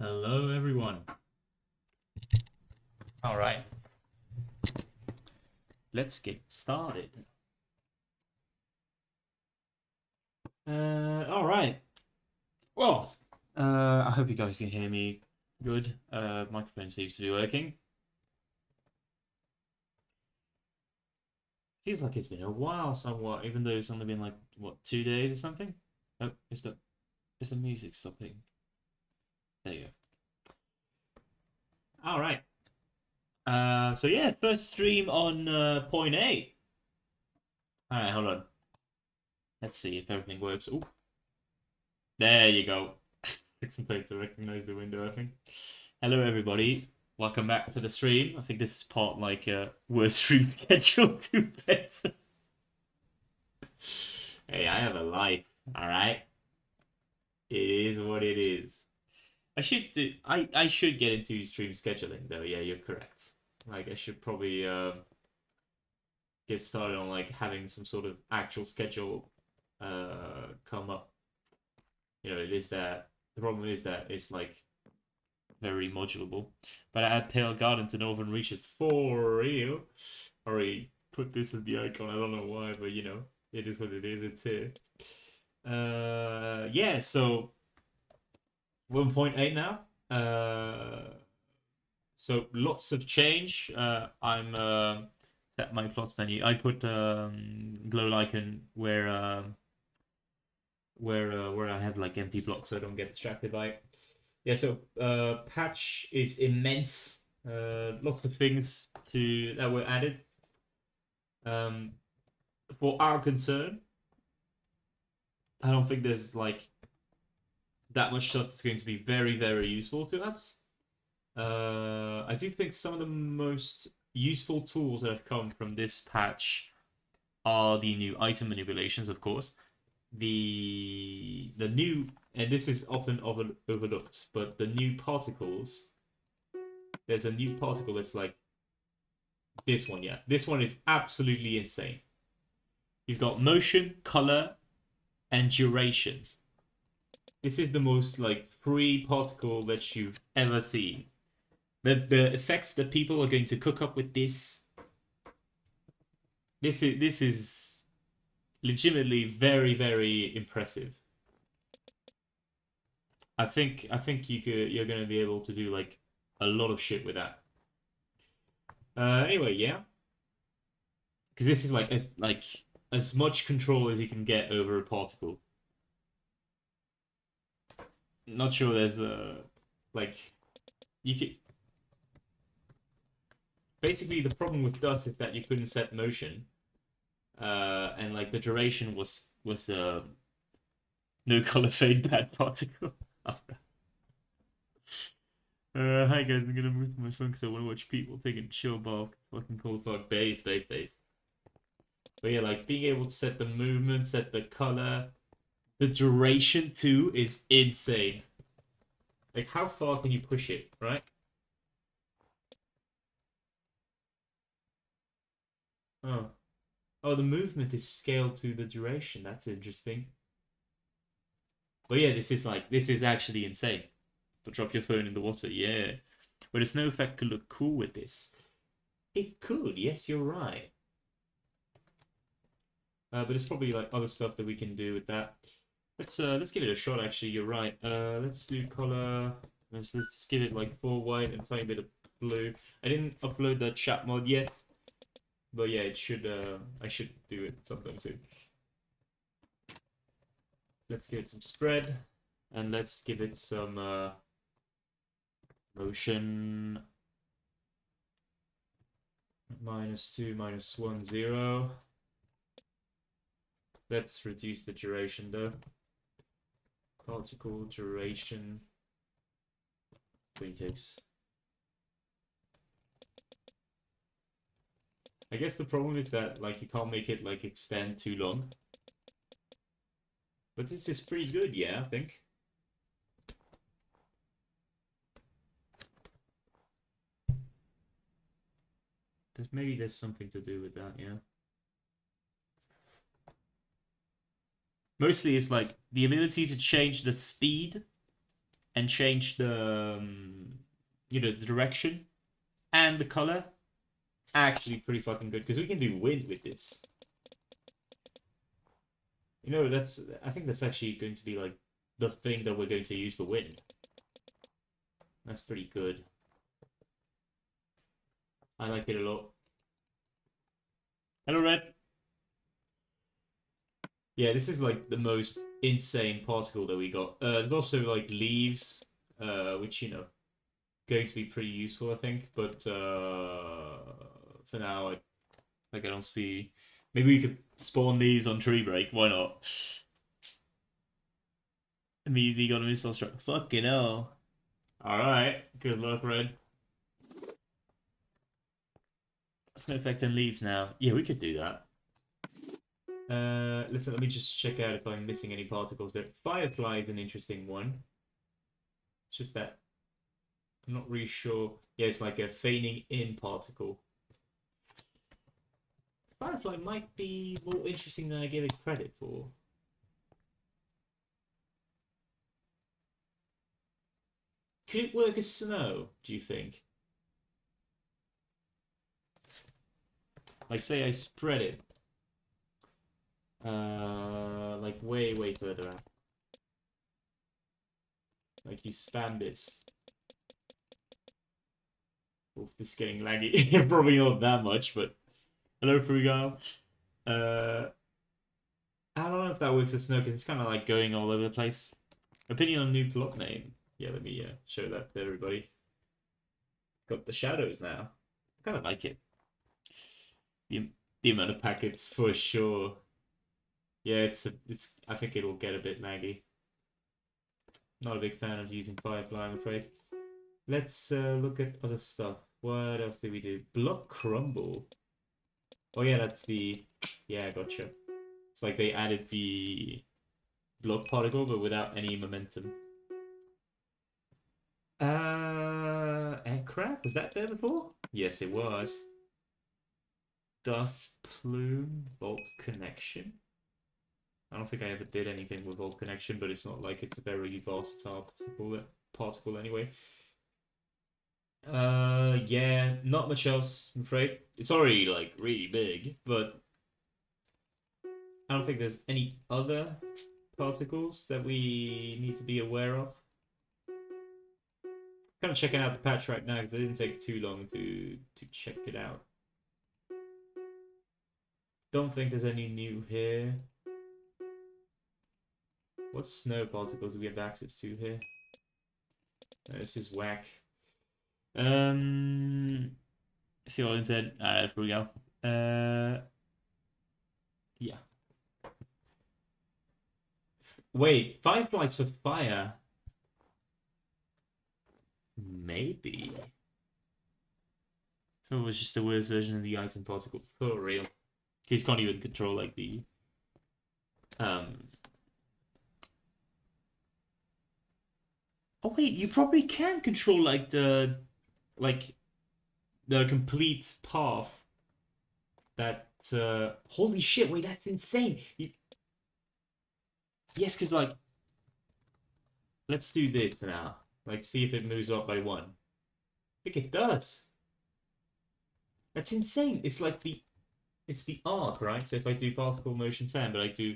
Hello, everyone. All right, let's get started. All right. Well, I hope you guys can hear me good. Microphone seems to be working. Feels like it's been a while, somewhat, even though it's only been like what 2 days or something. Oh, is the music stopping? There you go. All right. So yeah, first stream on point eight. All right, hold on. Let's see if everything works. Oh, there you go. Took some time to recognize the window, I think. Hello, everybody. Welcome back to the stream. I think this is part like worst stream schedule to better. Hey, I have a life, all right? It is what it is. I should get into stream scheduling though. Yeah, you're correct. Like I should probably get started on like having some sort of actual schedule come up. It is that the problem is that it's like very modulable. But I add Pale Garden to Northern Reaches for real. Already put this as the icon. I don't know why, but it is what it is. It's here. Yeah. So 1.8 now. So lots of change. I'm set my plots menu. I put glow icon where I have like empty blocks, so I don't get distracted by it. Yeah, so patch is immense. Lots of things to that were added. Um, for our concern, I don't think there's like that much stuff that's going to be very, very useful to us. I do think some of the most useful tools that have come from this patch are the new item manipulations, of course. The new, and this is often overlooked, but the new particles. There's a new particle that's like this one, yeah. This one is absolutely insane. You've got motion, color, and duration. This is the most like free particle that you've ever seen. The effects that people are going to cook up with this is legitimately very, very impressive. I think you're gonna be able to do like a lot of shit with that. Anyway, yeah, because this is like as much control as you can get over a particle. Not sure there's a like you could basically the problem with dust is that you couldn't set motion, and like the duration was no color fade bad particle. Hi guys, I'm gonna move to my phone because I want to watch people taking chill bath. Fucking cold fuck base. But yeah, like being able to set the movement, set the color, the duration too is insane. Like how far can you push it, right? Oh, oh, the movement is scaled to the duration. That's interesting. But yeah, this is actually insane. But drop your phone in the water, yeah. But a snow effect could look cool with this. It could, yes, you're right. But there's probably like other stuff that we can do with that. Let's give it a shot. Actually, you're right. Let's do color. Let's just give it like full white and tiny bit of blue. I didn't upload the chat mod yet, but yeah, it should. I should do it sometime soon. Let's give it some spread, and let's give it some motion. -2, -1, 0. Let's reduce the duration though. Particle duration. 20 ticks. I guess the problem is that like you can't make it like extend too long. But this is pretty good, yeah, I think. Maybe there's something to do with that, yeah. Mostly it's like the ability to change the speed and change the the direction and the color, actually pretty fucking good because we can do wind with this. I think that's actually going to be like the thing that we're going to use for wind. That's pretty good. I like it a lot. Hello, Red. Yeah, this is like the most insane particle that we got. There's also like leaves, which going to be pretty useful, I think. But for now, I don't see. Maybe we could spawn these on tree break. Why not? Immediately got a missile strike. Fucking hell. Alright. Good luck, Red. Snow effect and leaves now. Yeah, we could do that. Listen, let me just check out if I'm missing any particles there. Firefly is an interesting one. It's just that I'm not really sure. Yeah, it's like a feigning in particle. Firefly might be more interesting than I give it credit for. Could it work as snow, do you think? Like, say I spread it. Like way, way further out. Like you spam this. Oof, this is getting laggy. Probably not that much, but hello, Frugal. I don't know if that works as snow because it's kind of like going all over the place. Opinion on new plot name. Yeah, let me show that to everybody. Got the shadows now. I kind of like it. The amount of packets for sure. Yeah, it's. I think it'll get a bit laggy. Not a big fan of using Firefly, I'm afraid. Let's look at other stuff. What else did we do? Block crumble. Oh yeah, that's the. Yeah, gotcha. It's like they added the block particle, but without any momentum. Aircraft? Was that there before? Yes, it was. Dust plume, Volt connection. I don't think I ever did anything with Volt connection, but it's not like it's a very versatile particle anyway. Yeah, not much else, I'm afraid. It's already like really big, but I don't think there's any other particles that we need to be aware of. Kind of checking out the patch right now because it didn't take too long to check it out. Don't think there's any new here. What snow particles do we have access to here? This is whack. See what I said. There we go. Yeah. Wait, fireflies for fire. Maybe. So it was just a worse version of the item particle for real. Because you can't even control like the Oh wait, you probably can control like the complete path that holy shit, wait, that's insane. Yes, because like let's do this for now. Like see if it moves up by one. I think it does. That's insane. It's the arc, right? So if I do particle motion 10, but I do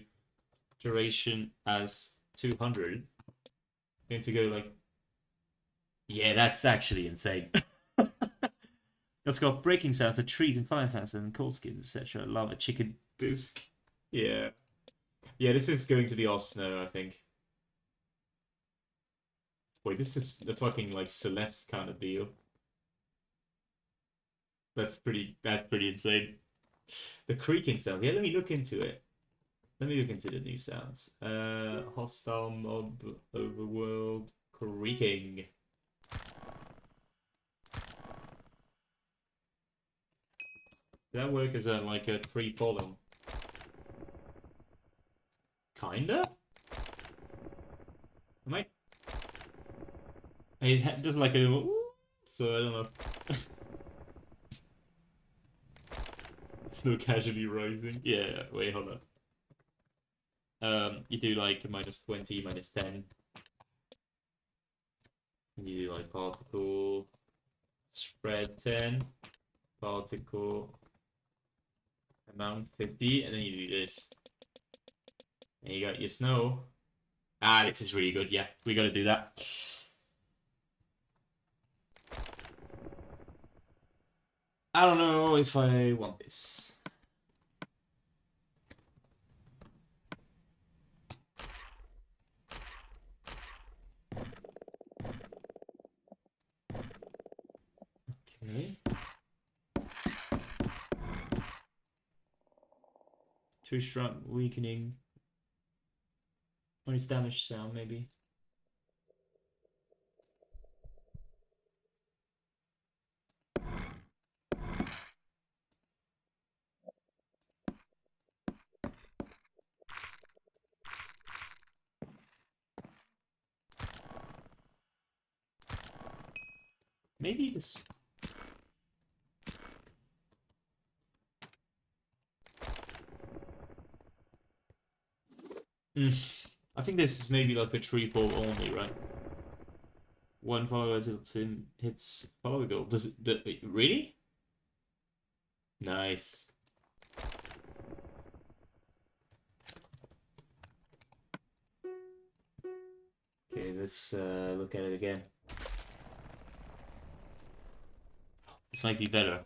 duration as 200, I'm going to go like yeah, that's actually insane. It's got breaking sound for trees and fireflies and cold skins, etc. Lava chicken disc. Yeah. Yeah, this is going to be all snow, I think. Wait, this is the fucking like Celeste kind of deal. That's pretty insane. The creaking sounds. Yeah, let me look into it. Let me look into the new sounds. Hostile mob overworld creaking. Does that work as like a tree falling? Kinda? Am I? It does like a so I don't know. Snow casually rising. Yeah, wait, hold on. You do like -20, -10. And you do like particle spread 10, particle amount 50, and then you do this. And you got your snow. Ah, this is really good. Yeah, we gotta do that. I don't know if I want this. Okay. 2 strong weakening. When it's damage sound, maybe. Maybe this. I think this is maybe like a 3-4 only, right? One follower till Tim hits follower goal. Does it? Really? Nice. Okay, let's look at it again. This might be better.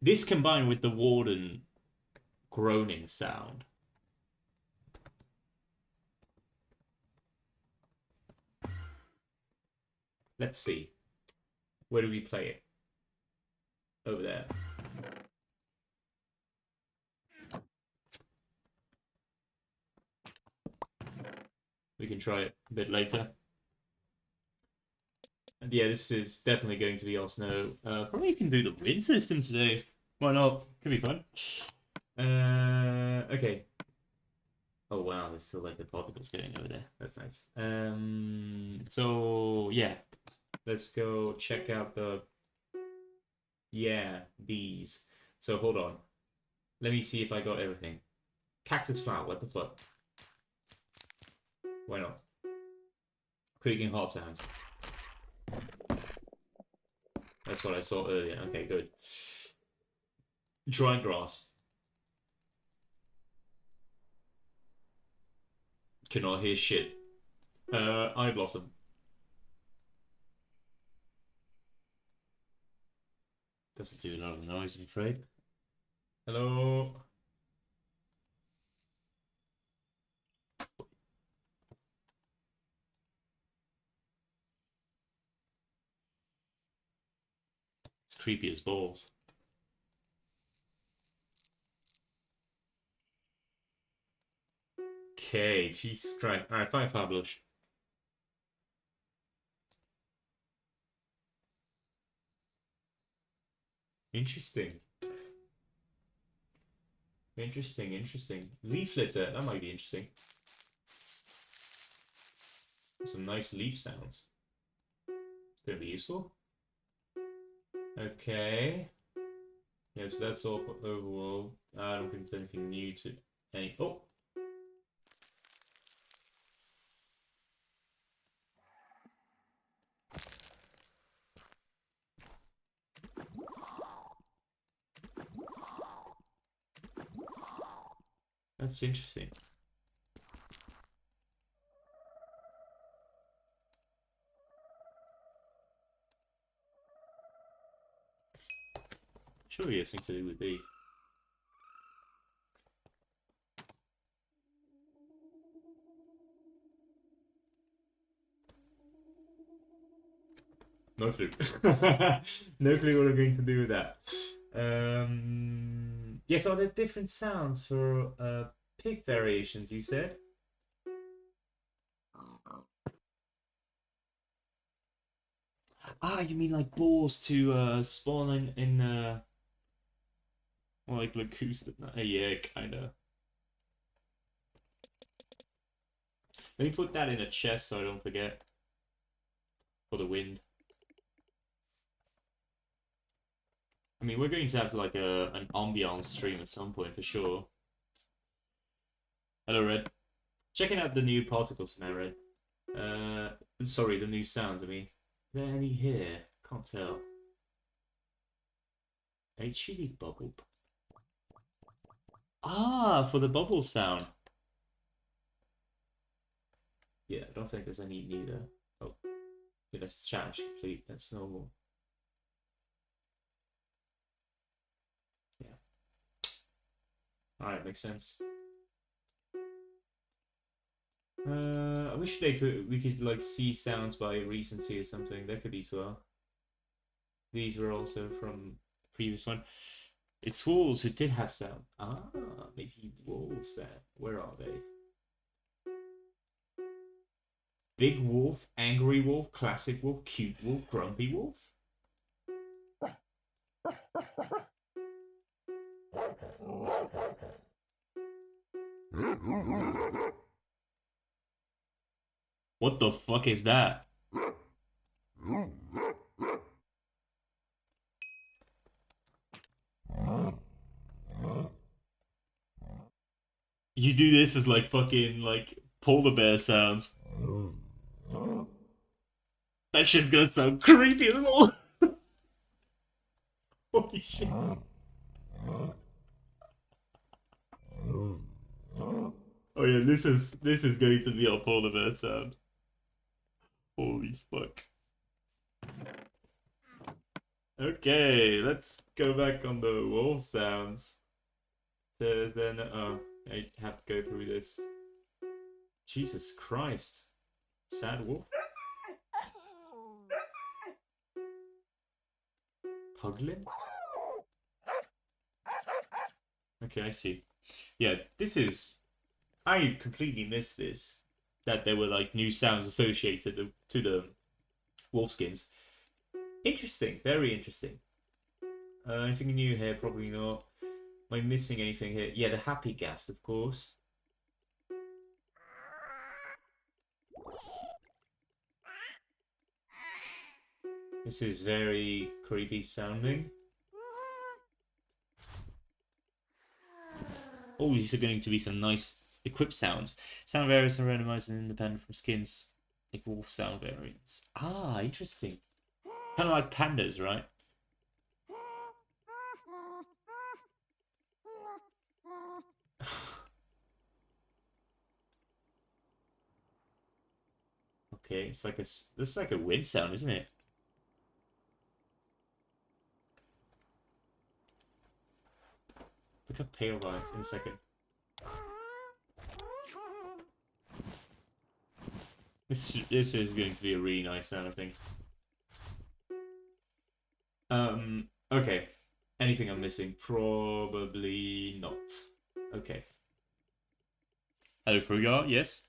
This combined with the warden groaning sound. Let's see. Where do we play it? Over there. We can try it a bit later. And yeah, this is definitely going to be our snow. Probably you can do the wind system today. Why not? Could be fun. Okay. Oh wow, there's still like the particles going over there. That's nice. So yeah, let's go check out the these. So hold on. Let me see if I got everything. Cactus flower, what the fuck? Why not? Creaking heart sounds. That's what I saw earlier. Okay, good. Dry grass. Cannot hear shit. Eye blossom. Doesn't do a lot of noise, I'm afraid. Hello? It's creepy as balls. Okay, Jesus Christ. Alright, fine, Fabulous. Interesting. Interesting. Leaf litter, that might be interesting. Some nice leaf sounds. It's gonna be useful. Okay. Yes, that's all for overall. I don't think there's anything new to any. Oh! That's interesting. Surely it's something to do with beef. No clue. No clue what I'm going to do with that. Yes, are there different sounds for pig variations, you said? Ah, you mean like boars to spawn in like Lacus? Yeah, kinda. Let me put that in a chest so I don't forget. For the wind. I mean, we're going to have like an ambiance stream at some point for sure. Hello, Red. Checking out the new particles now, Red. Sorry, the new sounds. I mean, are there any here? Can't tell. A chili bubble. Ah, for the bubble sound. Yeah, I don't think there's any neither. Oh, yeah, that's challenge complete. That's normal. Yeah. Alright, makes sense. I wish we could like see sounds by recency or something. That could be as well. These were also from the previous one. It's wolves who did have sound. Ah, maybe wolves then. Where are they? Big wolf, angry wolf, classic wolf, cute wolf, grumpy wolf. What the fuck is that? You do this as like fucking like polar bear sounds. That shit's gonna sound creepy as well. Holy shit. Oh yeah, this is going to be a polar bear sound. Holy fuck. Okay, let's go back on the wolf sounds. So then, I have to go through this. Jesus Christ. Sad wolf. Puglin? Okay, I see. Yeah, this is... I completely missed this. That there were like new sounds associated to the wolfskins. Interesting, very interesting. Anything new here? Probably not. Am I missing anything here? Yeah, the happy gas, of course. This is very creepy sounding. Oh, these are going to be some nice equipped sounds. Sound variants are randomized and independent from skins, like wolf sound variants. Ah, interesting. Kind of like pandas, right? Okay, it's like this is like a wind sound, isn't it? Look up pale vines in a second. This is going to be a really nice sound, I think. Okay. Anything I'm missing? Probably not. Okay. Hello, Frugar. Yes.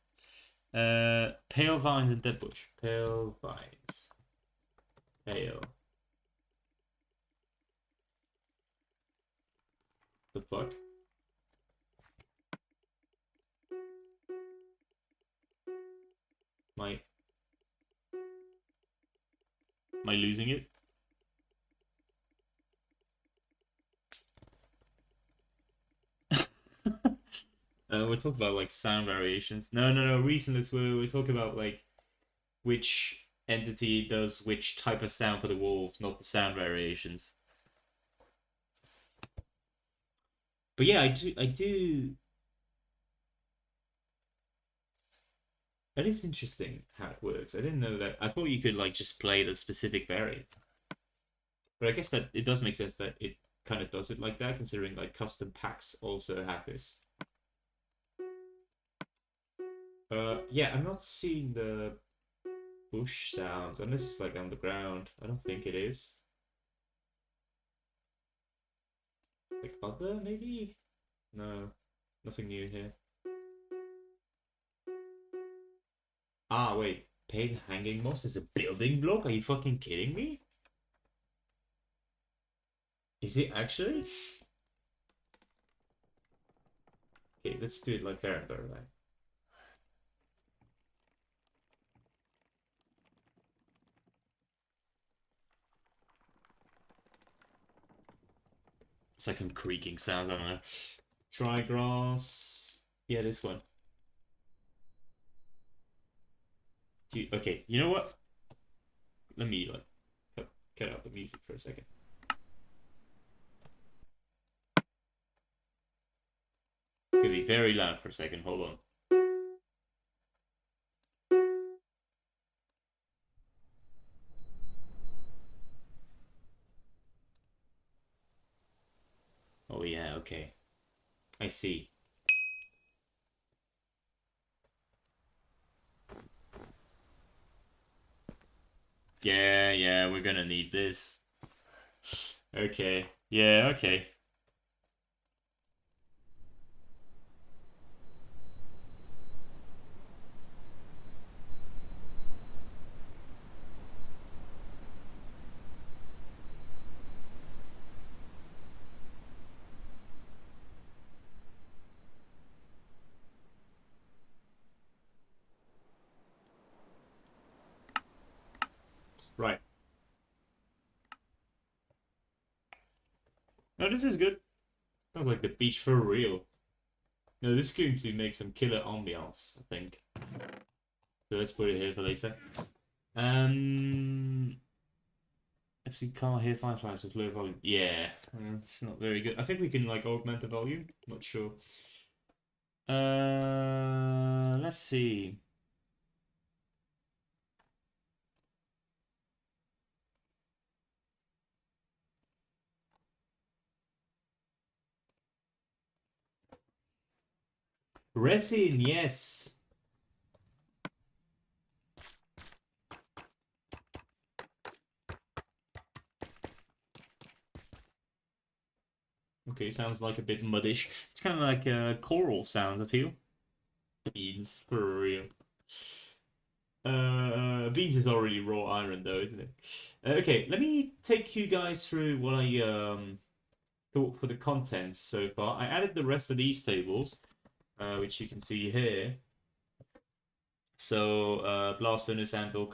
Pale vines and dead bush. Pale vines. Pale. The fuck? Am I losing it? We're talking about like sound variations. No. Recently, we're talking about like which entity does which type of sound for the wolves, not the sound variations. But yeah, I do. That is interesting how it works. I didn't know that. I thought you could like just play the specific variant. But I guess that it does make sense that it kind of does it like that, considering like custom packs also have this. Yeah, I'm not seeing the bush sounds unless it's like underground. I don't think it is. Like other maybe? No, nothing new here. Ah, wait. Paid hanging moss is a building block? Are you fucking kidding me? Is it actually? Okay, let's do it like there, right? It's like some creaking sounds. I don't know. Dry grass. Yeah, this one. Okay, you know what? Let me like cut out the music for a second. It's gonna be very loud for a second. Hold on. Oh yeah, okay. I see. Yeah, yeah, we're gonna need this. Okay. Yeah, okay. Right. No, this is good. Sounds like the beach for real. No, this is going to make some killer ambiance, I think. So let's put it here for later. Um, FC can't hear fireflies with low volume. Yeah, it's not very good. I think we can like augment the volume. Not sure. Let's see. Resin, yes. Okay, sounds like a bit muddish. It's kind of like choral sounds, I feel. Beans, for real. Beans is already raw iron, though, isn't it? Okay, let me take you guys through what I thought for the contents so far. I added the rest of these tables, which you can see here. So, blast furnace, anvil,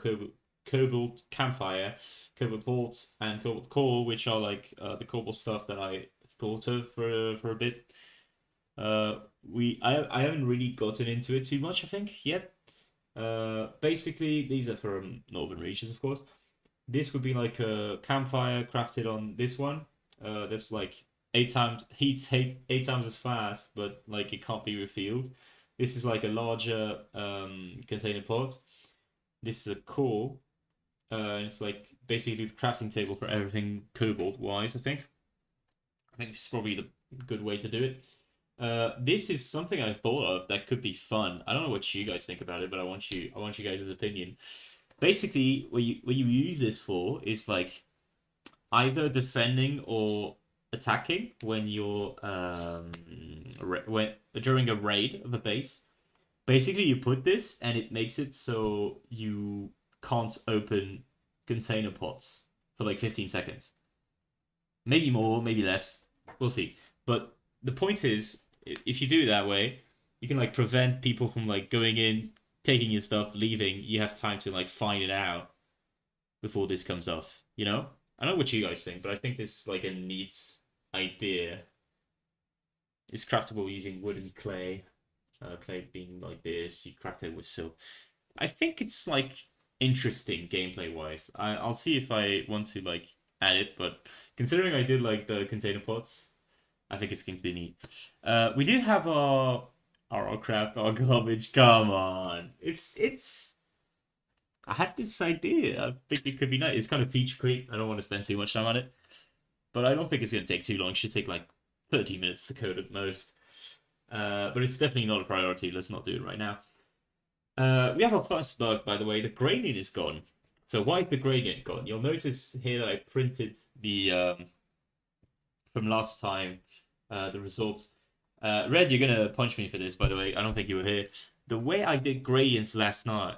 cobalt campfire, cobalt vaults, and cobalt core, which are like the cobalt stuff that I thought of for a bit. I haven't really gotten into it too much, I think, yet. Basically, these are from northern reaches, of course. This would be like a campfire crafted on this one. That's like heats eight times as fast, but like it can't be refilled. This is like a larger container pot. This is a core. It's like basically the crafting table for everything cobalt wise. I think this is probably the good way to do it. This is something I thought of that could be fun. I don't know what you guys think about it, but I want you guys' opinion. Basically, what you use this for is like either defending or attacking when you're when during a raid of a base. Basically, you put this and it makes it so you can't open container pots for like 15 seconds. Maybe more, maybe less. We'll see. But the point is, if you do it that way, you can like prevent people from like going in, taking your stuff, leaving. You have time to like find it out before this comes off. You know? I don't know what you guys think, but I think this is like a neat idea. It's craftable using wood and clay. Clay being like this, you craft it with silk. I think it's like interesting gameplay wise. I'll see if I want to like add it, but considering I did like the container pots, I think it's going to be neat. We do have our craft, our garbage. Come on, it's. I had this idea. I think it could be nice. It's kind of feature creep. I don't want to spend too much time on it, but I don't think it's going to take too long. It should take like 30 minutes to code at most. But it's definitely not a priority. Let's not do it right now. We have our first bug, by the way. The gradient is gone. So why is the gradient gone? You'll notice here that I printed the from last time the results. Red, you're gonna punch me for this, by the way. I don't think you were here. The way I did gradients last night,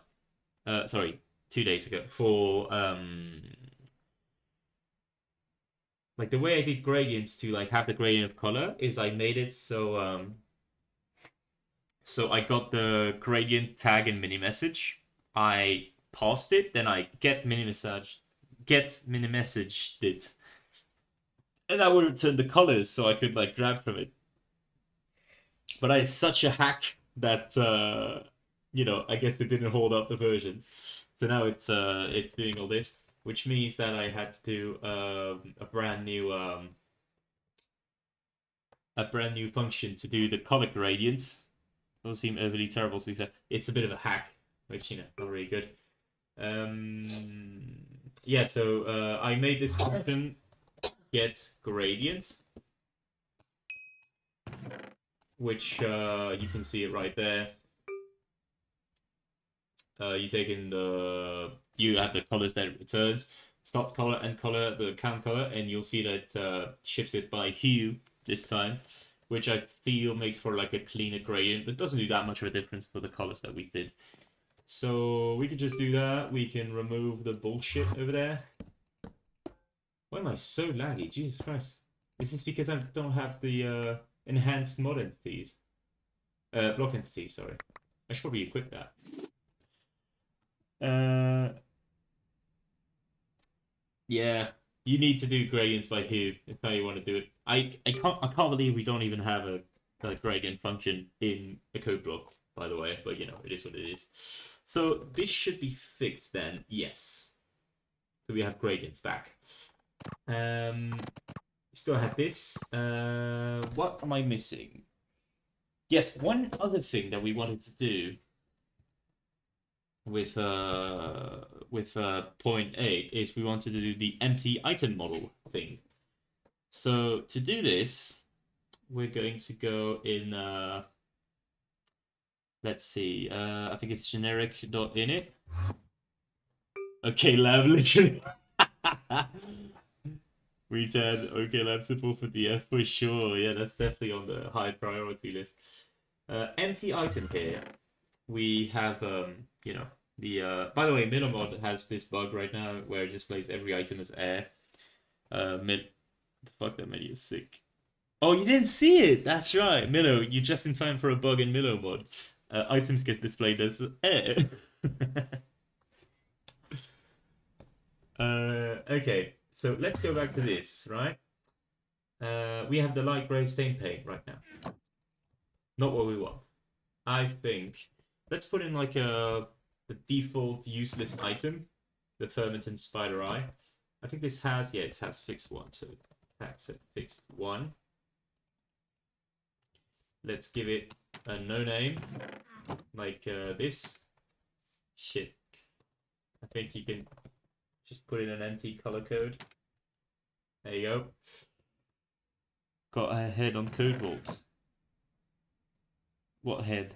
sorry, 2 days ago, for like the way I did gradients to like have the gradient of color is I made it so I got the gradient tag in mini message. I paused it, then I get mini messaged it. And that would return the colors so I could like grab from it. But it's such a hack that I guess it didn't hold up the versions. So now it's doing all this, which means that I had to do a brand new function to do the color gradients. Doesn't seem overly terrible to be fair. It's a bit of a hack, which not really good. Yeah, so I made this function get gradient, which you can see it right there. You have the colors that it returns, start color, end color, the count color, and you'll see that shifts it by hue this time, which I feel makes for like a cleaner gradient, but doesn't do that much of a difference for the colors that we did. So we can just do that. We can remove the bullshit over there. Why am I so laggy? Jesus Christ. Is this because I don't have the enhanced mod entities? Block entities, sorry. I should probably equip that. Yeah, you need to do gradients by hue. That's how you want to do it. I can't believe we don't even have a gradient function in a code block, by the way. But it is what it is. So this should be fixed then. Yes. So we have gradients back. Still have this. What am I missing? Yes, one other thing that we wanted to do with point 8 is we wanted to do the empty item model thing. So to do this, we're going to go in let's see, I think it's generic.init. Okay, lab literally. Retard, okay, lab support for DF for sure. Yeah, that's definitely on the high priority list. Empty item here. We have by the way, Milomod has this bug right now where it displays every item as air. Fuck, that menu is sick. Oh, you didn't see it. That's right, Milo. You're just in time for a bug in Milomod. Items get displayed as air. Okay, so let's go back to this, right? We have the light gray stain paint right now. Not what we want. I think let's put in like the default useless item, the fermentant spider eye. I think this has it has fixed one, so that's a fixed one. Let's give it a no name, like this. Shit. I think you can just put in an empty color code. There you go. Got a head on Code Vault. What head?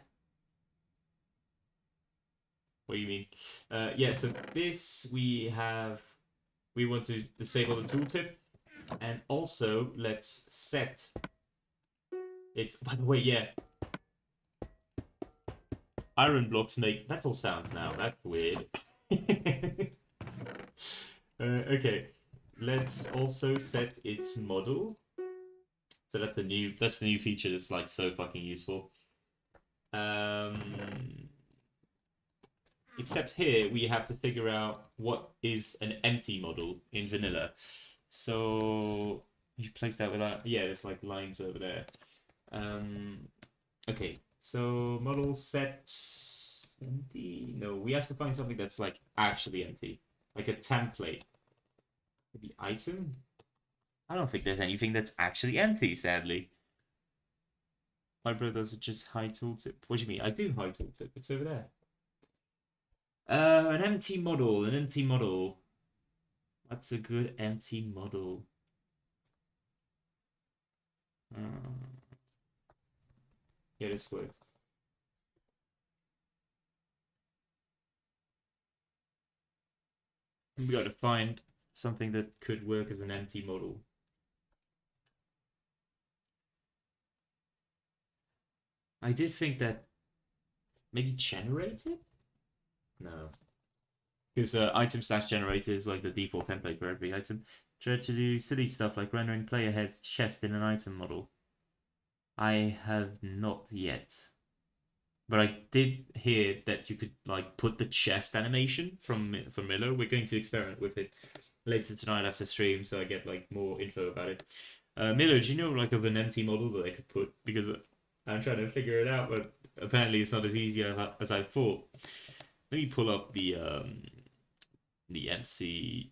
What do you mean? Yeah, so this we want to disable the tooltip, and also let's set it. By the way, yeah, iron blocks make metal sounds now. That's weird. Okay, let's also set its model. So that's the new feature that's like so fucking useful. Except here we have to figure out what is an empty model in vanilla. So you place that without, yeah, there's like lines over there. Okay, so model set empty. No, we have to find something that's like actually empty, like a template. Maybe item. I don't think there's anything that's actually empty, sadly. My bro does it just hide tooltip. What do you mean? I do hide tooltip. It's over there. An empty model. An empty model. What's a good empty model? Yeah, this works. We got to find something that could work as an empty model. I did think that maybe generated? No. Because item/generator is like the default template for every item. Try to do silly stuff like rendering player head's chest in an item model. I have not yet. But I did hear that you could like put the chest animation from Miller. We're going to experiment with it later tonight after stream, so I get like more info about it. Miller, do you know like of an empty model that I could put? Because I'm trying to figure it out, but apparently it's not as easy as I thought. Let me pull up the MC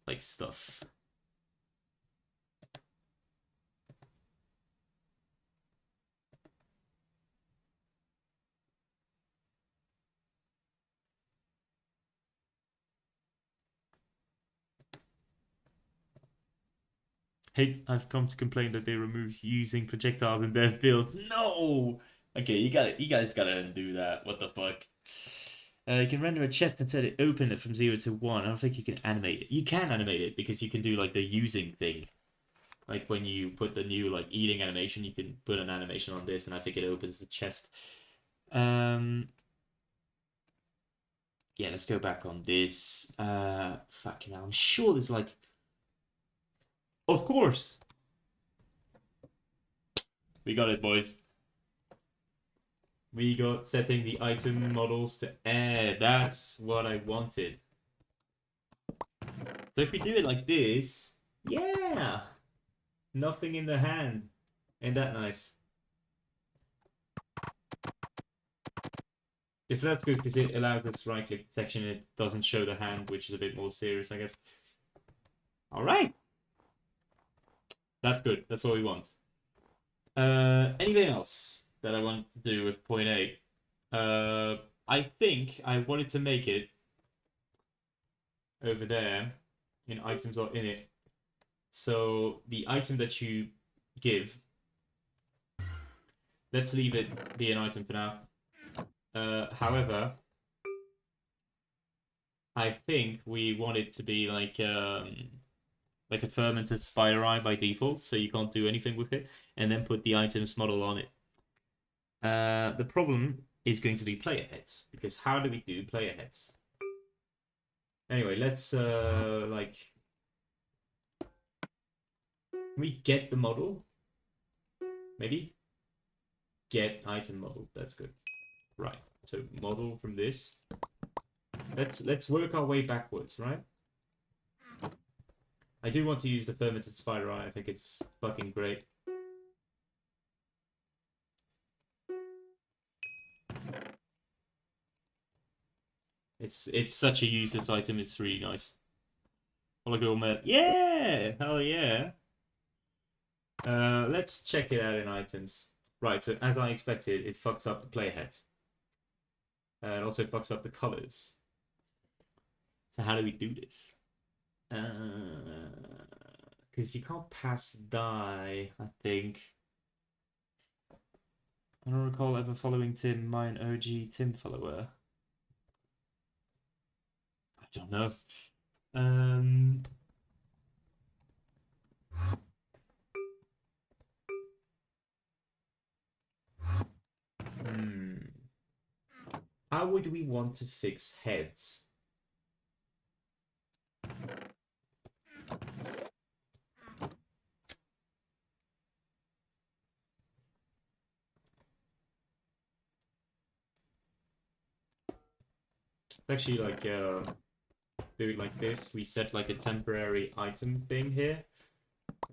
like stuff. Hey, I've come to complain that they removed using projectiles in their builds. No! Okay, you guys gotta undo that. What the fuck? You can render a chest and set it open from 0 to 1. I don't think you can animate it. You can animate it because you can do like the using thing. Like when you put the new like eating animation, you can put an animation on this, and I think it opens the chest. Um, yeah, let's go back on this. Fucking hell, I'm sure there's like, of course, we got it, boys. We got setting the item models to air. That's what I wanted. So if we do it like this, yeah, nothing in the hand. Ain't that nice? Yes, so that's good because it allows us right click detection. It doesn't show the hand, which is a bit more serious, I guess. All right, that's good. That's what we want. Anything else that I want to do with point A? I think I wanted to make it over there in items or in it. So the item that you give, let's leave it be an item for now. However, I think we want it to be like a fermented spider eye by default, so you can't do anything with it, and then put the items model on it. The problem is going to be player heads, because how do we do player heads? Anyway, let's like can we get the model? Maybe get item model. That's good. Right. So model from this. Let's work our way backwards, right? I do want to use the fermented spider eye. I think it's fucking great. It's such a useless item. It's really nice. Hologram, yeah, hell yeah. Let's check it out in items. Right, so as I expected, it fucks up the playhead. It also fucks up the colors. So how do we do this? Because you can't pass die, I think. I don't recall ever following Tim, my OG Tim follower. I don't know. Um, hmm. How would we want to fix heads? It's actually like do it like this. We set like a temporary item thing here,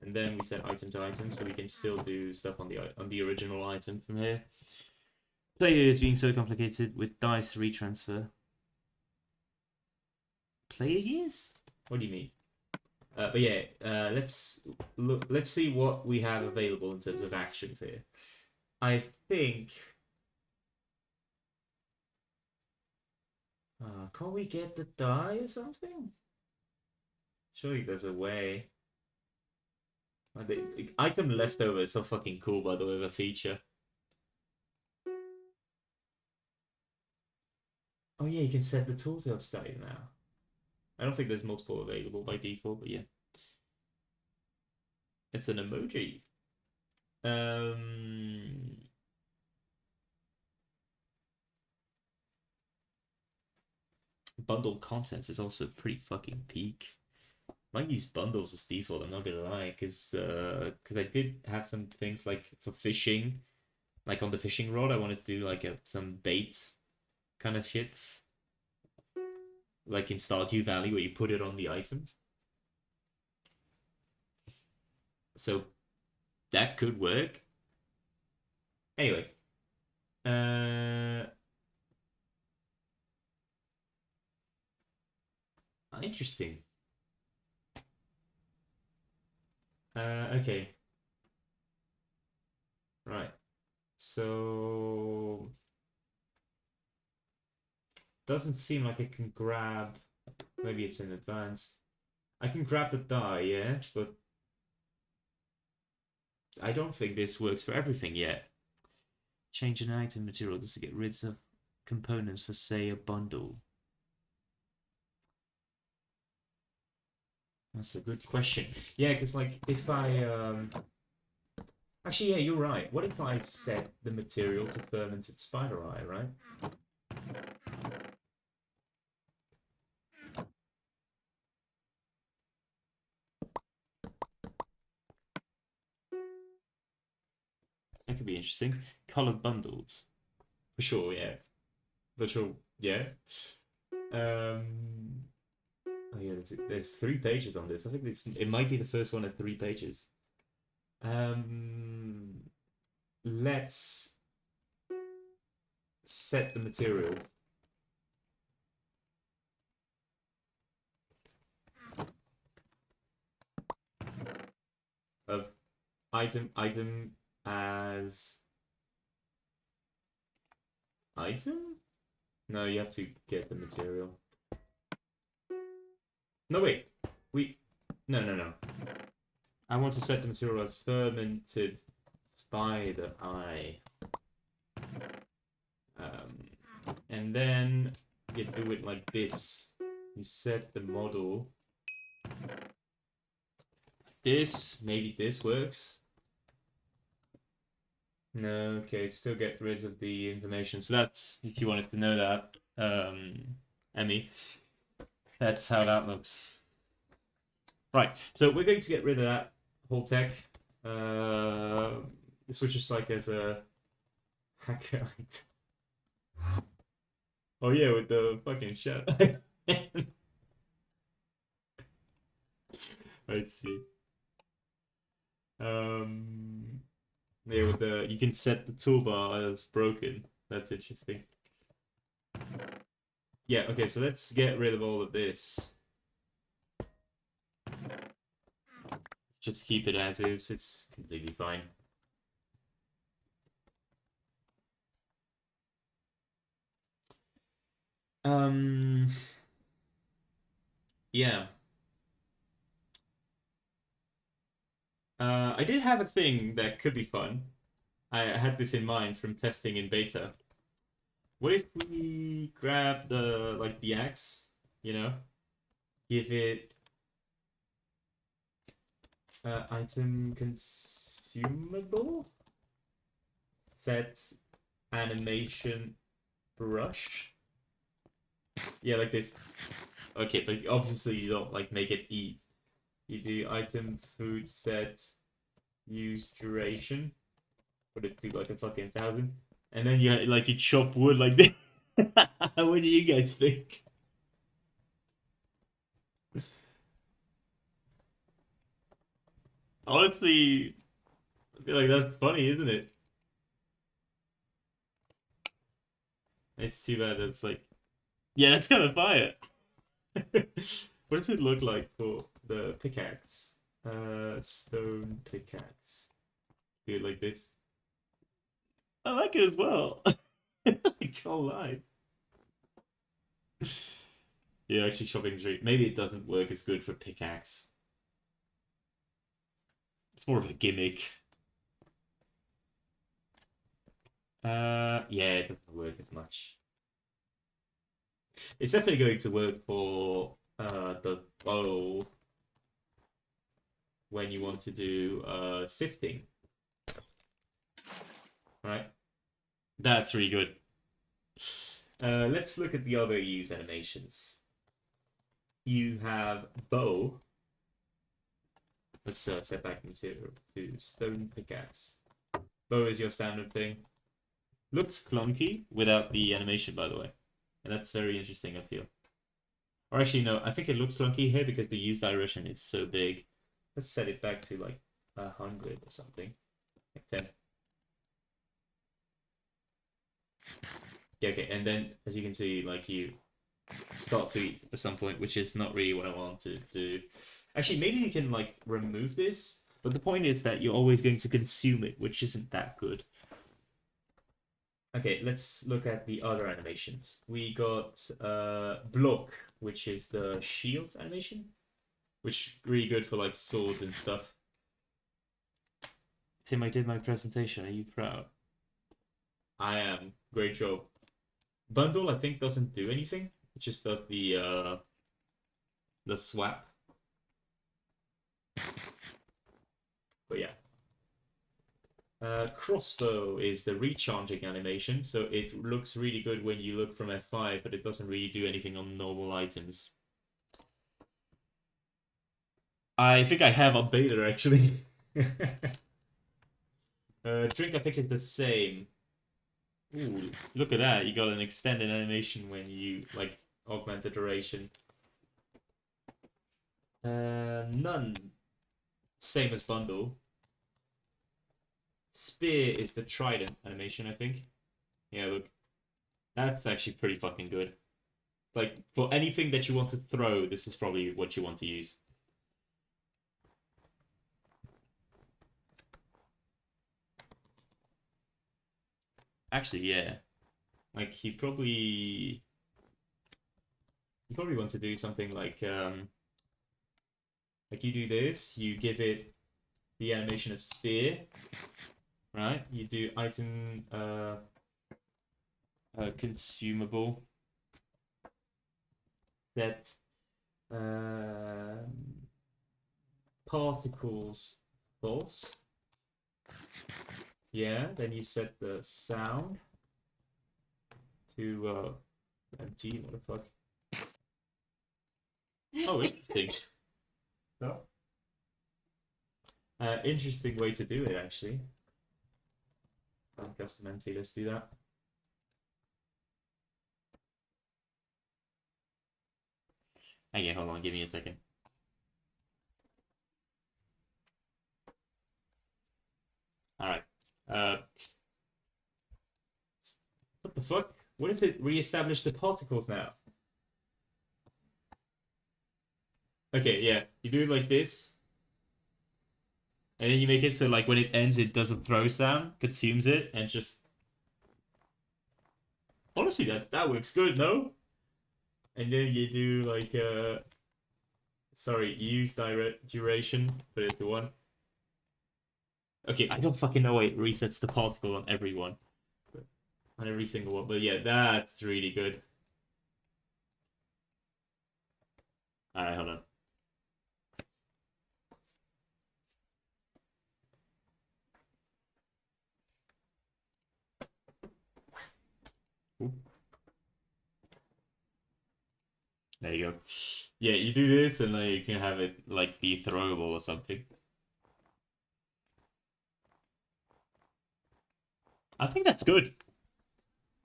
and then we set item to item, so we can still do stuff on the original item from here. Player is being so complicated with dice retransfer. Player years? What do you mean? But yeah, let's look. Let's see what we have available in terms of actions here. I think. Can't we get the die or something? Surely there's a way. The item leftover is so fucking cool, by the way, of a feature. Oh yeah, you can set the tools upside now. I don't think there's multiple available by default, but yeah. It's an emoji. Um, Bundle contents is also pretty fucking peak. Might use bundles as default, I'm not gonna lie, because I did have some things like for fishing, like on the fishing rod, I wanted to do like some bait kind of shit, like in Stardew Valley where you put it on the item. So that could work. Anyway, uh, interesting. Okay, right. So doesn't seem like I can grab. Maybe it's in advance. I can grab the die, yeah, but I don't think this works for everything yet. Change an item material just to get rid of components for, say, a bundle. That's a good question. Yeah, because like if I actually, yeah, you're right. What if I set the material to fermented spider eye, right? That could be interesting. Colored bundles. For sure, yeah. For sure, yeah. Um oh yeah, there's 3 pages on this. I think it might be the first one at 3 pages. Um let's set the material of item as item? No, you have to get the material. No, wait. No. I want to set the material as fermented spider eye. And then you do it like this. You set the model. This, maybe this works. No, okay, still get rid of the information. So that's, if you wanted to know that, Emmy, that's how that looks. Right, so we're going to get rid of that whole tech. This was just like as a hacker item. Oh yeah, with the fucking shut. I see. Um, yeah, with the you can set the toolbar as broken. That's interesting. Yeah, okay, so let's get rid of all of this. Just keep it as is. It's completely fine. Um, yeah. I did have a thing that could be fun. I had this in mind from testing in beta. What if we grab the like the axe, you know, give it item consumable, set animation brush. Yeah, like this. Okay, but obviously you don't like make it eat. You do item food set use duration. Put it to like a fucking 1,000. And then you chop wood like this. What do you guys think? Honestly, I feel like that's funny, isn't it? It's too bad it's like yeah, that's kind of fire. What does it look like for the pickaxe? Stone pickaxe. Do it like this. I like it as well. I can't lie. Yeah, actually, chopping tree. Maybe it doesn't work as good for pickaxe. It's more of a gimmick. Yeah, it doesn't work as much. It's definitely going to work for the bow when you want to do sifting, right? That's really good. Let's look at the other use animations. You have bow. Let's set back material to stone pickaxe. Bow is your standard thing. Looks clunky without the animation, by the way. And that's very interesting, I feel. Or actually, no, I think it looks clunky here because the use direction is so big. Let's set it back to like 100 or something. Like 10. Yeah, okay, and then as you can see, like you start to eat at some point, which is not really what I want to do. Actually, maybe you can like remove this, but the point is that you're always going to consume it, which isn't that good. Okay, let's look at the other animations. We got Block, which is the shield animation, which is really good for like swords and stuff. Tim, I did my presentation. Are you proud? I am. Great job. Bundle, I think, doesn't do anything. It just does the swap. But yeah. Crossbow is the recharging animation, so it looks really good when you look from F5, but it doesn't really do anything on normal items. I think I have on beta actually. Drink, I think, is the same. Ooh, look at that! You got an extended animation when you like augment the duration. None. Same as bundle. Spear is the trident animation, I think. Yeah, look. That's actually pretty fucking good. Like, for anything that you want to throw, this is probably what you want to use. Actually, yeah. Like, you probably want to do something like you do this, you give it the animation of spear, right? You do item consumable set particles false. Yeah, then you set the sound to MG, what the fuck? Oh, interesting. Oh. Interesting way to do it, actually. Custom MT, let's do that. Okay, hold on, give me a second. Alright. What the fuck? What is it? Reestablish the particles now. Okay, yeah. You do it like this. And then you make it so like when it ends it does a throw sound, consumes it, and just honestly that works good, no? And then you do like sorry, use direct duration, put it to 1. Okay, I don't fucking know why it resets the particle on every one. On every single one. But yeah, that's really good. Alright, hold on. Ooh. There you go. Yeah, you do this and then you can have it like be throwable or something. I think that's good.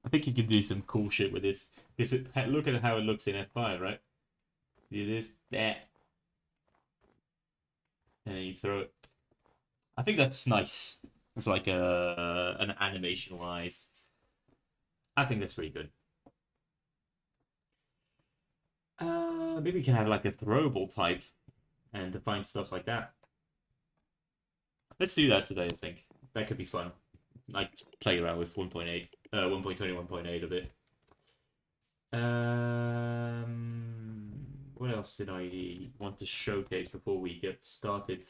I think you can do some cool shit with this. Look at how it looks in F5, right? Do this, that, and then you throw it. I think that's nice. It's like an animation wise. I think that's pretty good. Maybe we can have like a throwable type and define stuff like that. Let's do that today, I think. That could be fun. Like play around with 1.8, 1.20, 1.8 a bit. What else did I want to showcase before we get started?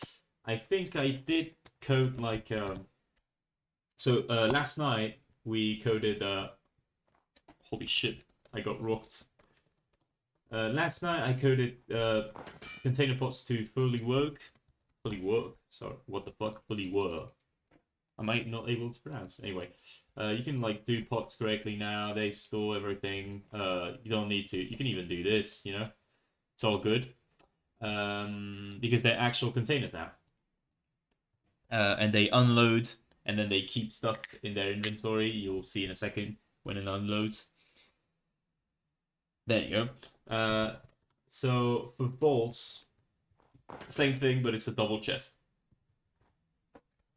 I think I did code like so last night we coded holy shit, I got rocked. Last night I coded container pods to fully work. Fully work. Sorry, what the fuck? Fully work. I might not able to pronounce. Anyway, you can like do pods correctly now. They store everything. You don't need to. You can even do this. You know, it's all good. Because they're actual containers now. And they unload and then they keep stuff in their inventory. You'll see in a second when it unloads. There you go. So for bolts, same thing, but it's a double chest.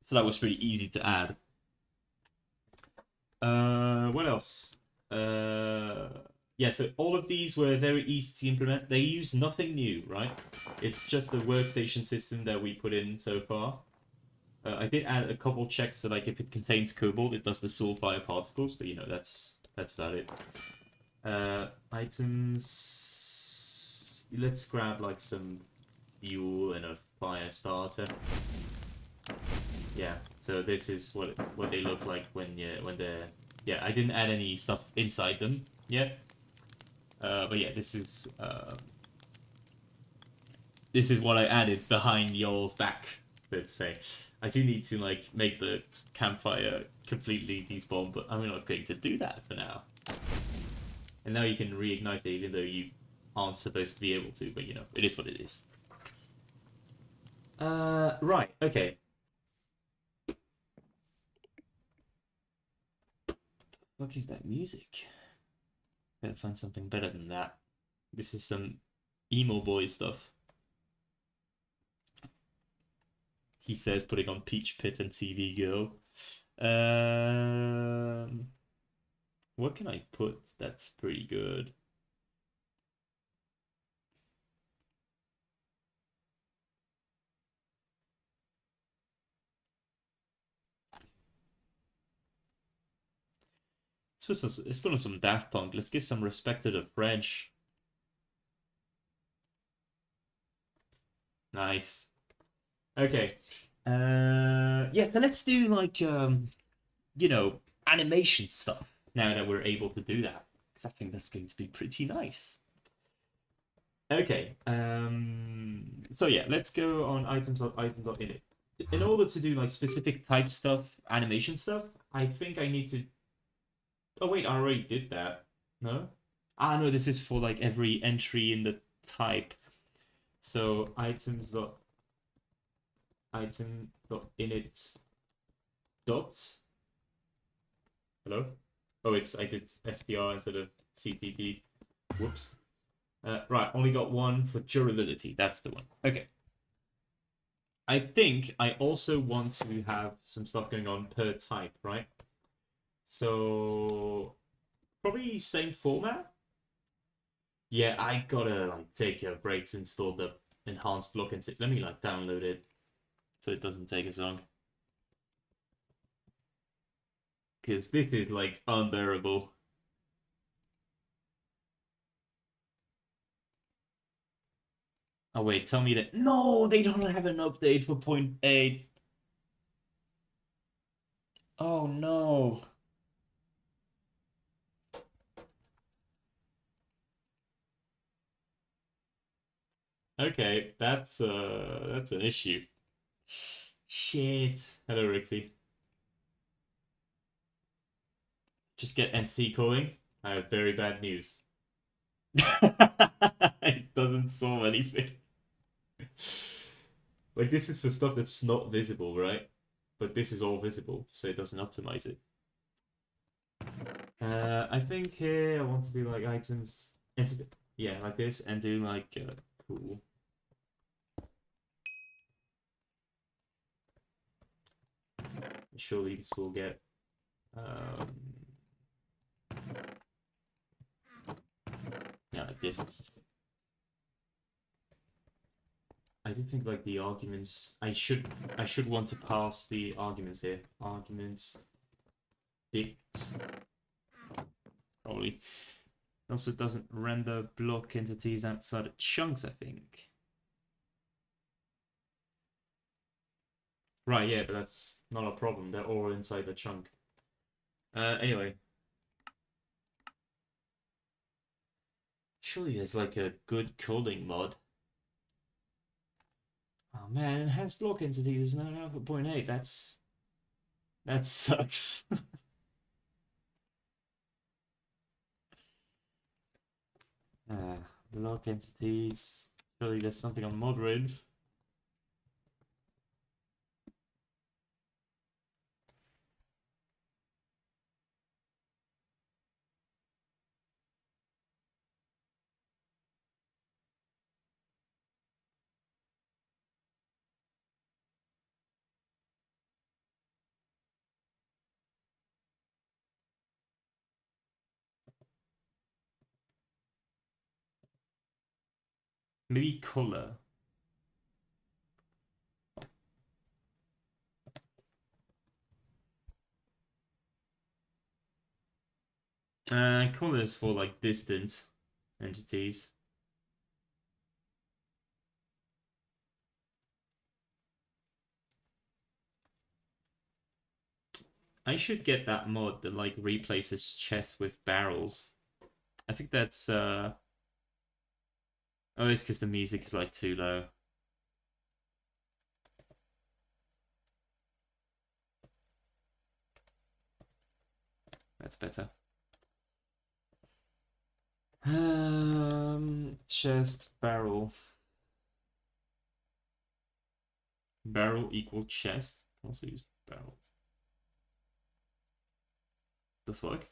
So that was pretty easy to add. What else? Yeah, so all of these were very easy to implement. They use nothing new, right? It's just the workstation system that we put in so far. I did add a couple checks, so like if it contains cobalt, it does the sort bioparticles, but you know that's about it. Items. Let's grab like some fuel and a fire starter. Yeah, so this is what they look like when they're yeah. I didn't add any stuff inside them yet, but yeah, this is what I added behind y'all's back. Let's say I do need to like make the campfire completely despawn, but I'm not going to do that for now. And now you can reignite it, even though you aren't supposed to be able to. But you know, it is what it is. Right. Okay. What is that music? Gotta find something better than that. This is some emo boy stuff. He says, putting on Peach Pit and TV Girl. What can I put that's pretty good? Let's put on some Daft Punk. Let's give some respect to the French. Nice. Okay. Yeah, so let's do like you know, animation stuff now that we're able to do that. Because I think that's going to be pretty nice. Okay. So yeah, let's go on items.init. In order to do like specific type stuff, animation stuff, I think I need to. Oh wait, I already did that. No? Ah no, this is for like every entry in the type. So item.init dot. Hello? Oh, I did str instead of ctp. Whoops. Right, only got one for durability. That's the one. Okay. I think I also want to have some stuff going on per type, right? So probably same format. Yeah, I gotta like take a break to install the enhanced block and let me like download it so it doesn't take as long. Because this is like unbearable. Oh wait, tell me that no, they don't have an update for 0.8. Oh no. Okay, that's an issue. Shit. Hello, Rixie. Just get NC calling. I have very bad news. It doesn't solve anything. Like this is for stuff that's not visible, right? But this is all visible, so it doesn't optimize it. I think here I want to do like items, yeah, like this, and do like tool. Surely this will get yeah, like this. I do think like the arguments. I should want to pass the arguments here. Arguments dict probably. Also doesn't render block entities outside of chunks, I think. Right, yeah, but that's not a problem. They're all inside the chunk. Anyway. Surely there's like a good coding mod. Oh man, enhanced block entities is not out for 0.8. That sucks. Block entities. Surely there's something on Modrid. Maybe color. Colors for like distant entities. I should get that mod that like replaces chests with barrels. I think that's oh, it's because the music is like too low. That's better. Chest barrel. Barrel equal chest. Also use barrels. The fuck?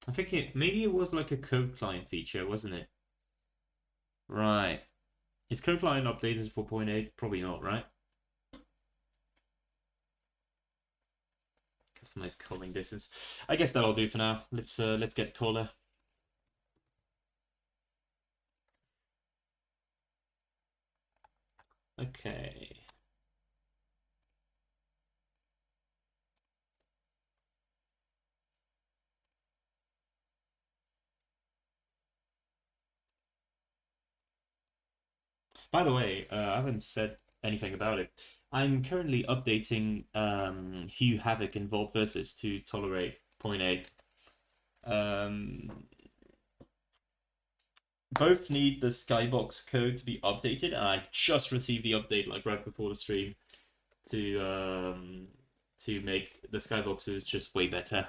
I think maybe it was like a code client feature, wasn't it? Right. Is code client updated for 0.8? Probably not, right? Customize calling distance. I guess that'll do for now. Let's get caller. Okay. By the way, I haven't said anything about it. I'm currently updating Hue Havoc and Vault Versus to tolerate 0.8. Um, both need the Skybox code to be updated, and I just received the update like right before the stream to um, to make the Skyboxes just way better.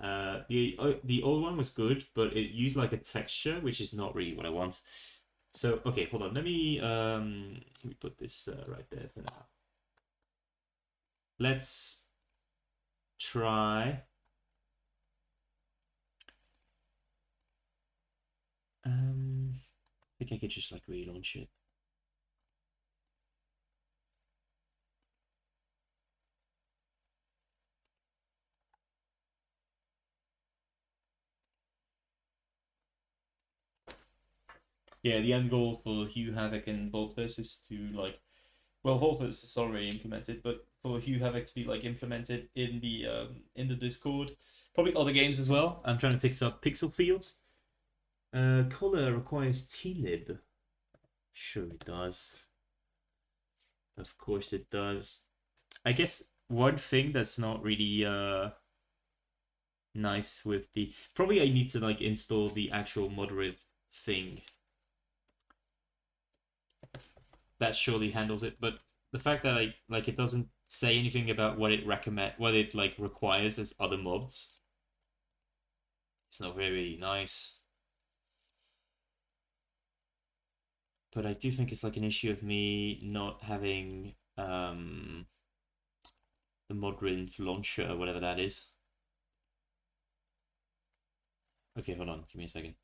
The old one was good, but it used like a texture, which is not really what I want. So okay, hold on. Let me put this right there for now. Let's try. I think I could just like relaunch it. Yeah, the end goal for Hue Havoc and Voltverse is to like, well, Voltverse is already implemented, but for Hue Havoc to be like implemented in the Discord, probably other games as well. I'm trying to fix up pixel fields. Color requires tlib. Sure it does. Of course it does. I guess one thing that's not really nice with the probably I need to like install the actual moderate thing that surely handles it, but the fact that like it doesn't say anything about what it like requires as other mobs, it's not very nice. But I do think it's like an issue of me not having the Modrin launcher, whatever that is. Okay, hold on, give me a second.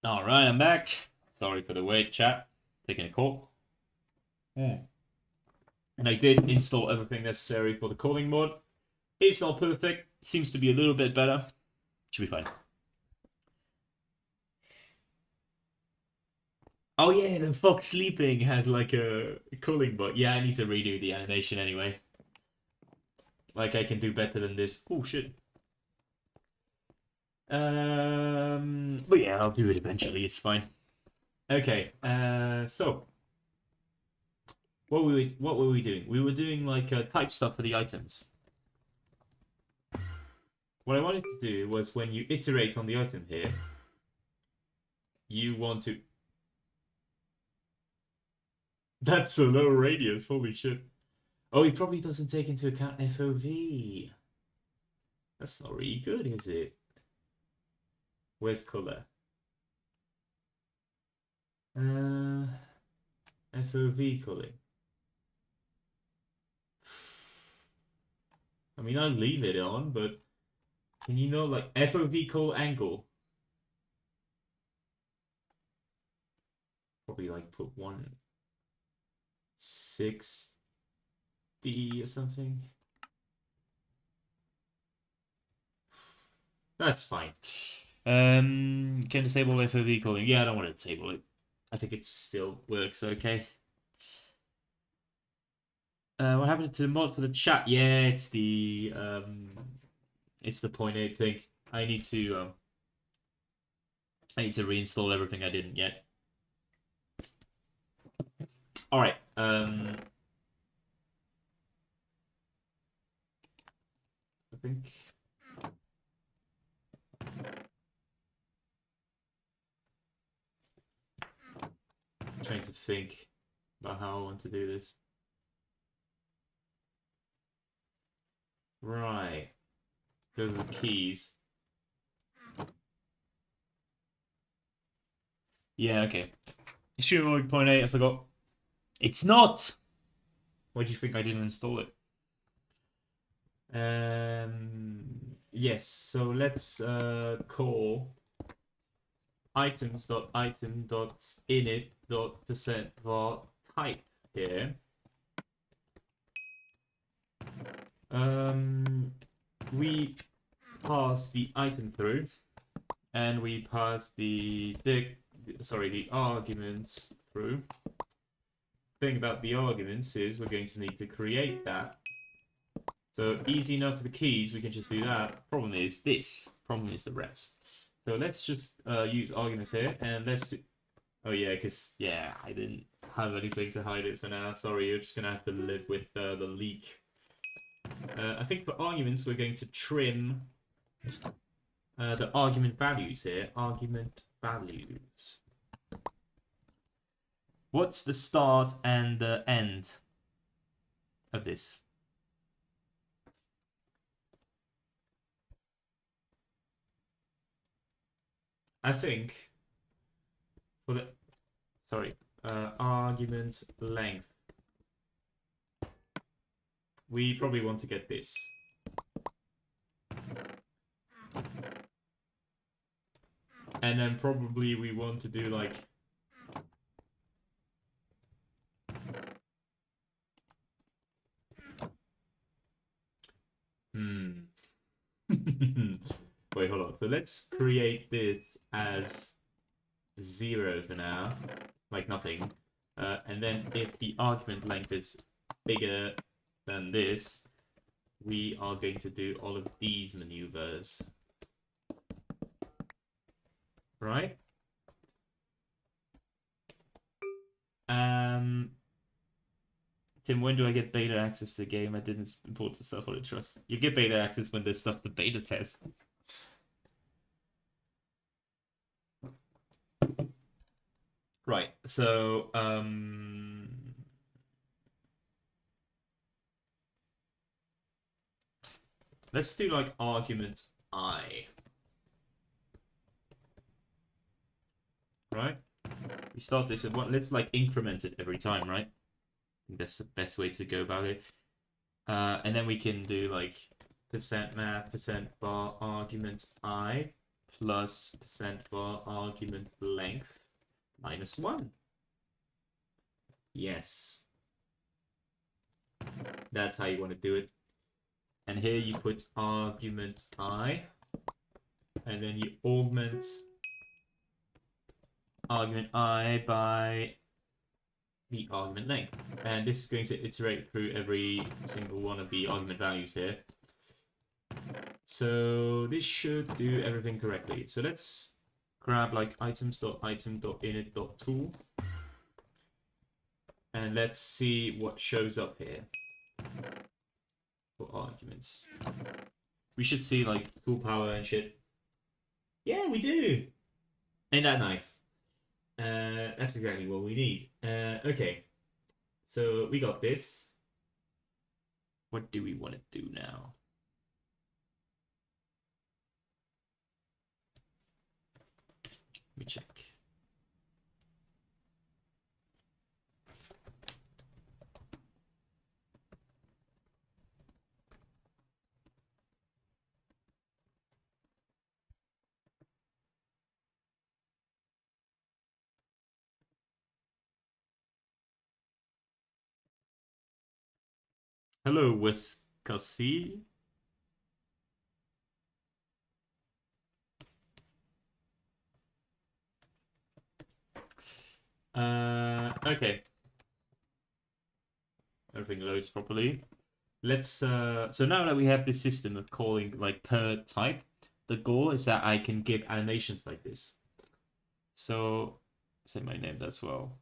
Alright, I'm back. Sorry for the wait, chat. Taking a call. And I did install everything necessary for the calling mod. It's not perfect. Seems to be a little bit better. Should be fine. Oh yeah, the fox sleeping has like a calling bot. Yeah, I need to redo the animation anyway. Like I can do better than this. Oh shit. But yeah, I'll do it eventually. It's fine. Okay. So what were we doing? We were doing like type stuff for the items. What I wanted to do was when you iterate on the item here, you want to. That's a low radius. Holy shit. Oh, it probably doesn't take into account FOV. That's not really good, is it? Where's color? FOV culling. I mean, I'll leave it on, but can you know like FOV cull angle? Probably like put 160 or something. That's fine. Can disable FOV calling. Yeah, I don't want to disable it. I think it still works okay. What happened to the mod for the chat? Yeah, it's the 0.8 thing. I need to reinstall everything I didn't yet. All right. I think. I'm trying to think about how I want to do this. Right. Those are the keys. Yeah, okay. Issue 0.8, I forgot. It's not! Why do you think I didn't install it? Yes, so let's call items.item.init.%var type here. We pass the item through, and we pass the arguments through. Thing about the arguments is we're going to need to create that. So easy enough for the keys, we can just do that. Problem is this. Problem is the rest. So let's just use arguments here, and let's do. Oh yeah, because yeah, I didn't have anything to hide it for now. Sorry, you're just gonna have to live with the leak. I think for arguments, we're going to trim the argument values here. Argument values. What's the start and the end of this? I think for the argument length, we probably want to get this. And then probably we want to do like Wait, hold on. So let's create this as 0 for now, like nothing. And then if the argument length is bigger than this, we are going to do all of these maneuvers. Right? Tim, when do I get beta access to the game? I didn't import the stuff on the trust. You get beta access when there's stuff to beta test. Right, so let's do like argument I. Right? We start this at one. Let's like increment it every time, right? I think that's the best way to go about it. And then we can do like %math %var argument I plus %var argument length minus 1. Yes. That's how you want to do it. And here you put argument I, and then you augment argument I by the argument length. And this is going to iterate through every single one of the argument values here. So this should do everything correctly. So let's grab like items.item.init.tool. And let's see what shows up here for arguments. We should see like tool power and shit. Yeah, we do. Ain't that nice? That's exactly what we need. Okay, so we got this. What do we want to do now? Let me check. Hello, Wisconsin. Okay. Everything loads properly. Let's so now that we have this system of calling like per type, the goal is that I can give animations like this. So say my name as well.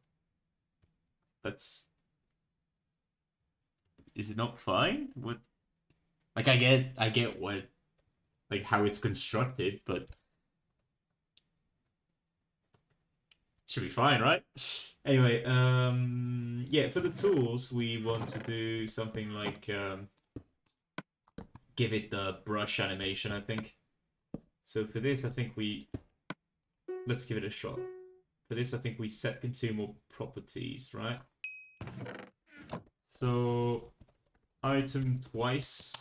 That's is it not fine? What like I get what like how it's constructed, but should be fine, right? Anyway, yeah, for the tools we want to do something like give it the brush animation, I think. So for this, I think let's give it a shot. For this, I think we set consumer properties, right? So item twice.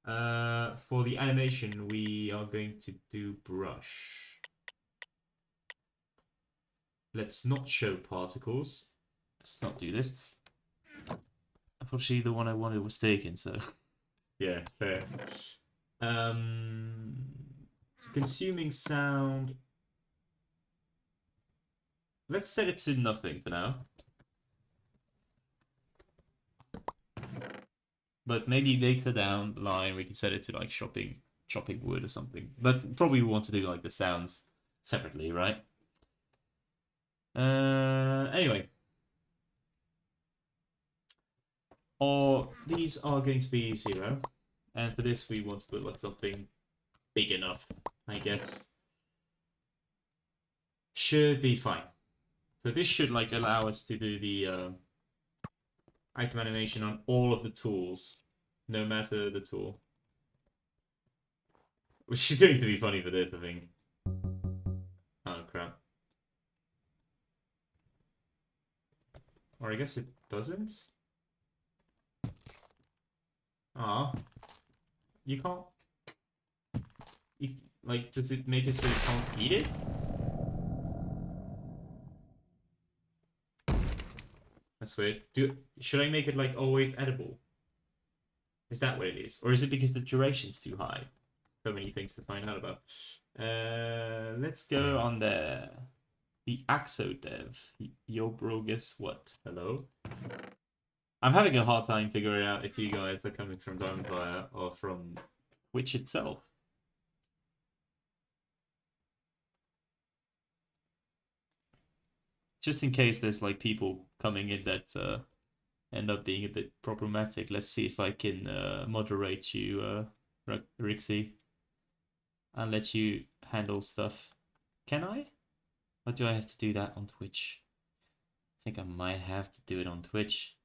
For the animation, we are going to do brush. Let's not show particles. Let's not do this. Unfortunately, the one I wanted was taken, so yeah, fair. Consuming sound. Let's set it to nothing for now. But maybe later down the line we can set it to like chopping wood or something. But probably we want to do like the sounds separately, right? Anyway. Or these are going to be 0. And for this we want to put like something big enough, I guess. Should be fine. So this should like allow us to do the item animation on all of the tools, no matter the tool. Which is going to be funny for this, I think. Oh crap. Or I guess it doesn't? Ah, you can't... like, does it make it so you can't eat it? That's weird. Should I make it, like, always edible? Is that what it is? Or is it because the duration's too high? So many things to find out about. Let's go on the Axo dev. Yo, bro, guess what? Hello? I'm having a hard time figuring out if you guys are coming from Diamondfire or from Twitch itself. Just in case there's like people coming in that end up being a bit problematic. Let's see if I can moderate you, Rixie, and let you handle stuff. Can I? Or do I have to do that on Twitch? I think I might have to do it on Twitch.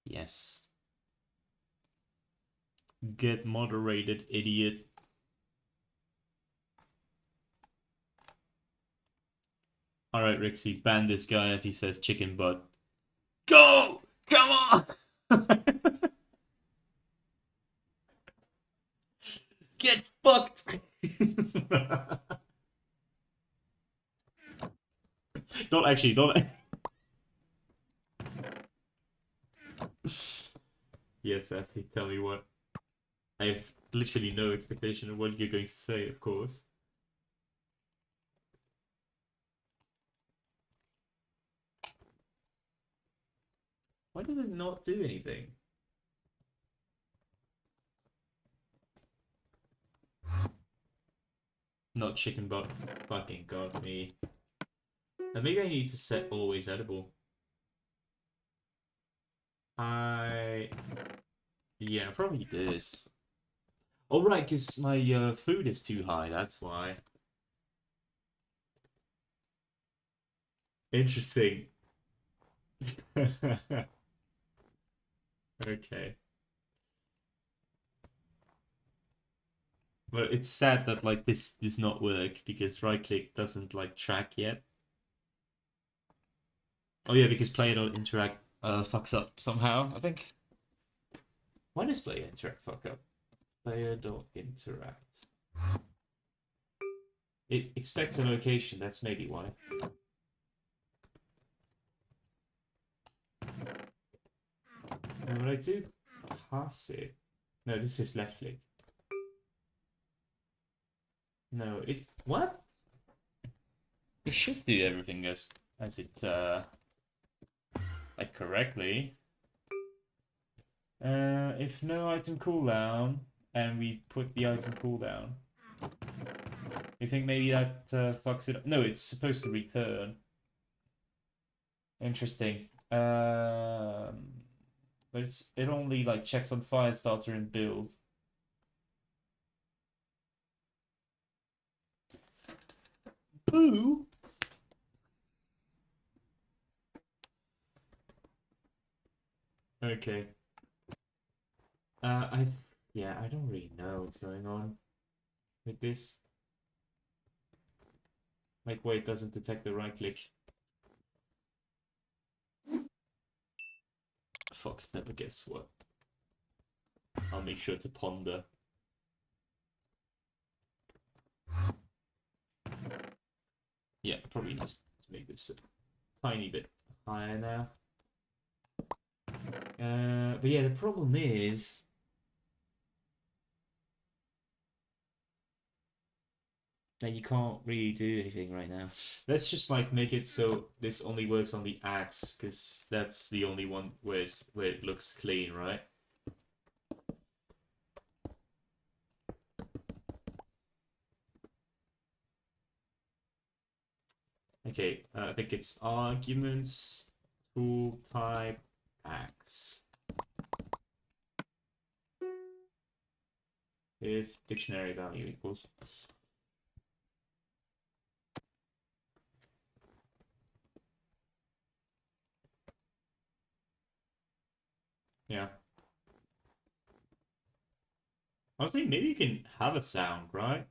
Yes. Get moderated, idiot. All right, Rixie, ban this guy if he says chicken butt. Go! Come on! Get fucked! Don't actually, don't. Yes, Effie, tell me what. I have literally no expectation of what you're going to say, of course. Why does it not do anything? Not chicken butt. Fucking god me. And maybe I need to set always edible. Yeah, probably this. Oh, right, because my food is too high, that's why. Interesting. Okay. Well, it's sad that like this does not work because right click doesn't like track yet. Oh yeah, because player.interact fucks up somehow, I think. Why does player.interact fuck up? Player.interact. It expects a location, that's maybe why. And when I do pass it. No, this is left click. No, it what? It should do everything as it like correctly. If no item cooldown and we put the item cooldown, you think maybe that fucks it up? No, it's supposed to return. Interesting. But it only like checks on Firestarter and build. Boo! Okay. I yeah, I don't really know what's going on with this. Like, why it doesn't detect the right click. Fox never guess what. I'll make sure to ponder. Yeah, probably just make this a tiny bit higher now. But yeah, the problem is that you can't really do anything right now. Let's just like make it so this only works on the axe, because that's the only one where it looks clean, right? Okay, I think it's arguments, tool type, axe. If dictionary value equals. Yeah. Honestly, maybe you can have a sound, right?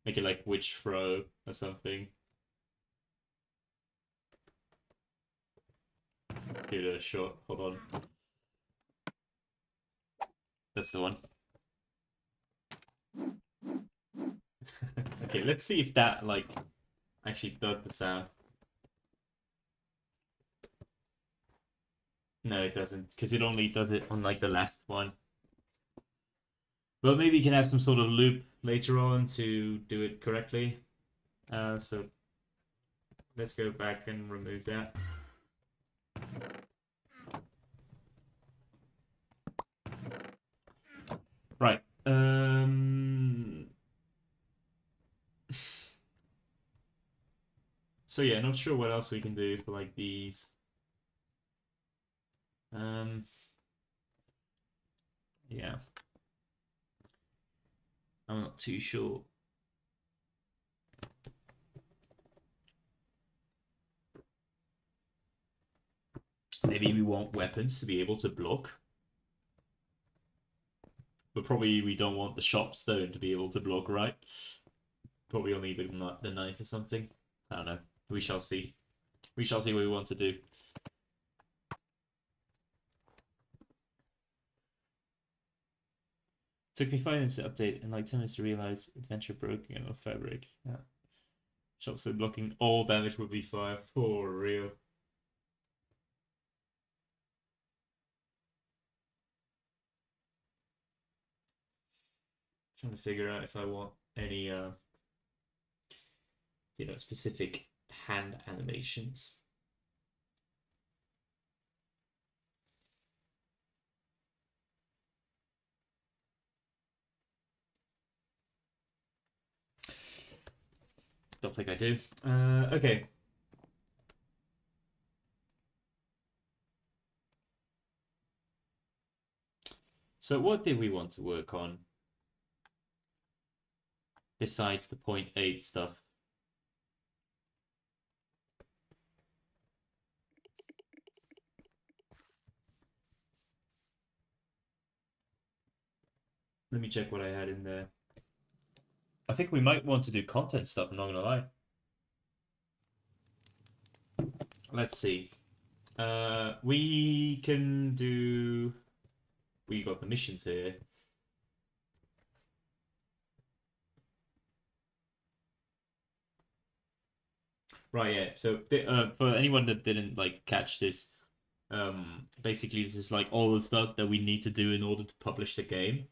Make it like witch throw or something. Give it a shot. Hold on. That's the one. Okay, let's see if that like actually does the sound. No, it doesn't, because it only does it on like the last one. But maybe you can have some sort of loop later on to do it correctly. So let's go back and remove that. Right. So yeah, not sure what else we can do for like these. Yeah. I'm not too sure. Maybe we want weapons to be able to block. But probably we don't want the sharp stone to be able to block, right? Probably only the knife or something. I don't know. We shall see. We shall see what we want to do. Took me 5 minutes to update and like 10 minutes to realize adventure broken on fabric. Yeah. Shop said blocking all damage would be fire for real. Trying to figure out if I want any specific hand animations. Don't think I do. Okay. So what did we want to work on besides the 0.8 stuff? Let me check what I had in there. I think we might want to do content stuff, I'm not gonna lie. Let's see. We can do... We got the missions here. Right, yeah. So for anyone that didn't like catch this, basically this is like all the stuff that we need to do in order to publish the game,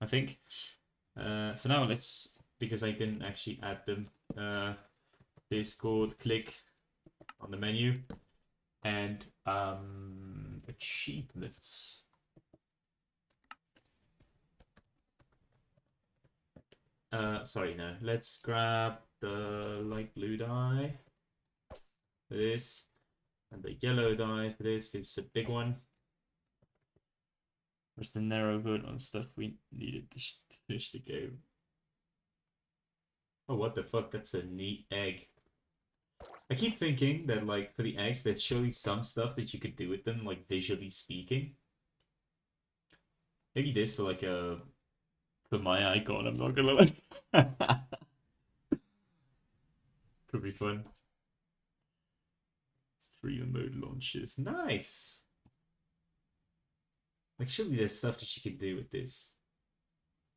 I think. For now, let's, because I didn't actually add them, Discord, click on the menu, and achievements. Sorry, no. Let's grab the light blue dye for this, and the yellow dye for this. It's a big one. Where's the narrow hood on stuff we needed to finish the game? Oh, what the fuck? That's a neat egg. I keep thinking that, like, for the eggs, there's surely some stuff that you could do with them, like, visually speaking. Maybe this for, like, for my icon, I'm not gonna lie. Could be fun. 3 remote launches. Nice! Like, surely there's stuff that you could do with this.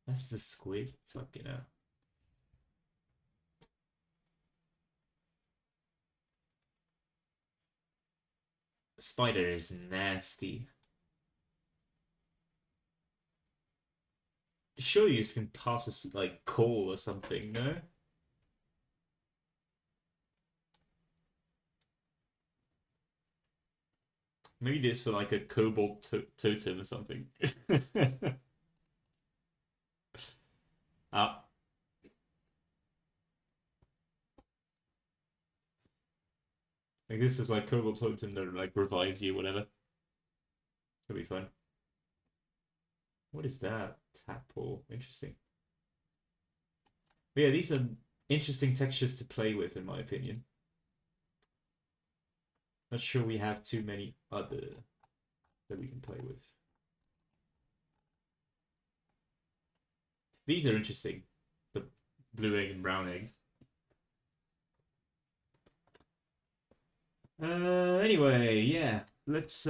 That's the squid? Fucking hell. Spider is nasty. Surely this can pass as, like, coal or something, no? Maybe this for, like, a cobalt totem or something. Ah. Like, this is, like, cobalt totem that, like, revives you, whatever. Could be fun. What is that? Tadpole. Interesting. But yeah, these are interesting textures to play with, in my opinion. Not sure we have too many other that we can play with. These are interesting. The blue egg and brown egg. Anyway, yeah. Let's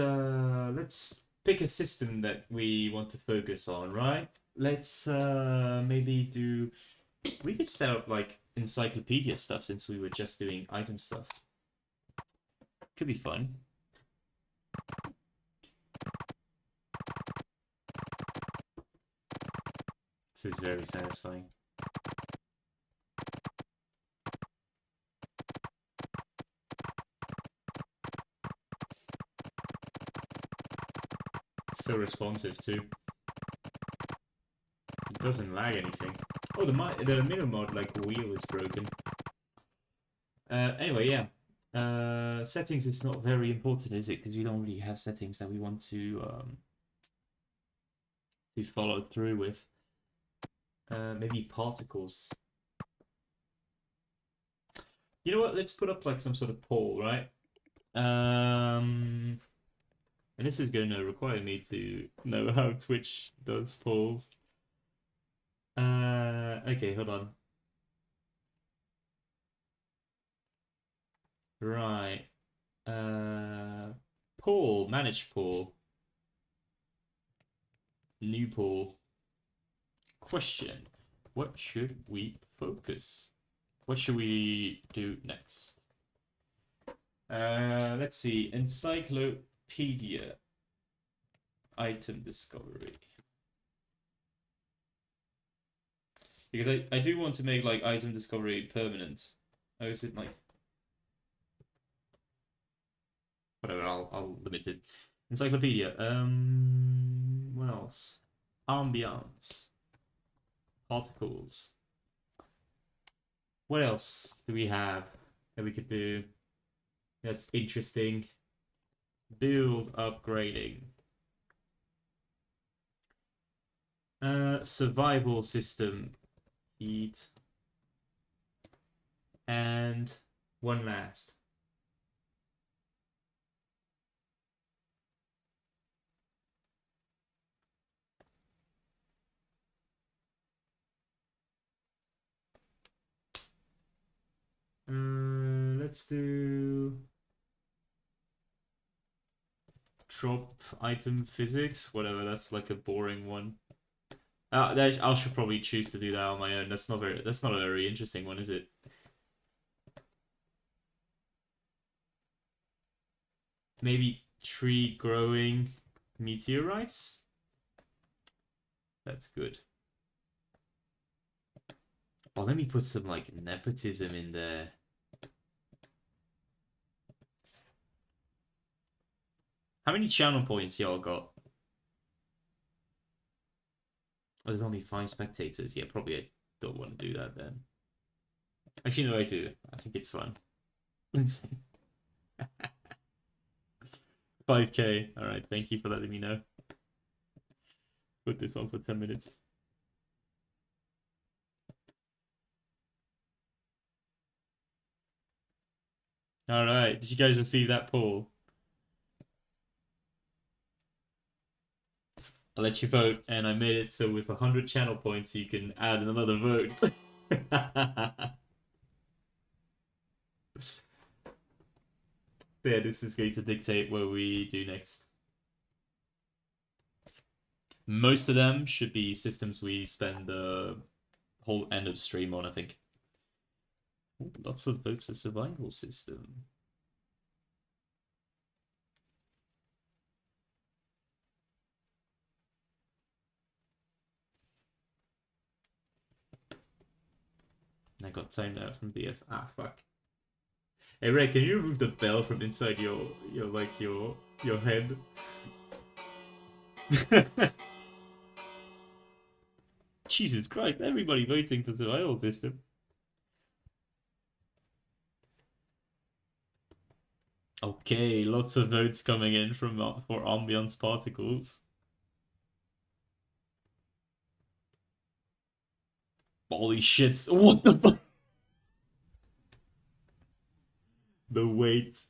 pick a system that we want to focus on, right? Let's maybe do... We could set up like encyclopedia stuff since we were just doing item stuff. Could be fun. This is very satisfying. So responsive too. It doesn't lag anything. Oh, the middle mod like wheel is broken. Anyway, yeah. Settings is not very important, is it? Because we don't really have settings that we want to follow through with. Maybe particles. You know what? Let's put up like some sort of poll, right? And this is going to require me to know how Twitch does polls. Okay, hold on. Right. Pool, manage pool, new pool. Question: what should we focus? What should we do next? Let's see. Encyclopedia, item discovery. Because I do want to make like item discovery permanent. Oh, is it like whatever? I'll limit it. Encyclopedia. What else? Ambiance. Particles. What else do we have that we could do? That's interesting. Build upgrading. Survival system. Eat. And one last. Let's do drop item physics. Whatever. That's like a boring one. I should probably choose to do that on my own. That's not very. That's not a very interesting one, is it? Maybe tree growing meteorites. That's good. Oh, let me put some like nepotism in there. How many channel points y'all got? Oh, there's only 5 spectators. Yeah, probably I don't want to do that then. Actually, no, I do. I think it's fun. 5K. All right, thank you for letting me know. Put this on for 10 minutes. All right, did you guys receive that poll? I'll let you vote, and I made it so with 100 channel points, you can add another vote. Yeah, this is going to dictate what we do next. Most of them should be systems we spend the whole end of stream on, I think. Ooh, lots of votes for survival system. I got timed out from BF. Ah, fuck. Hey Ray, can you remove the bell from inside your head? Jesus Christ! Everybody voting for survival system. Okay, lots of votes coming in from for ambience particles. Holy shits! What the fuck? The weight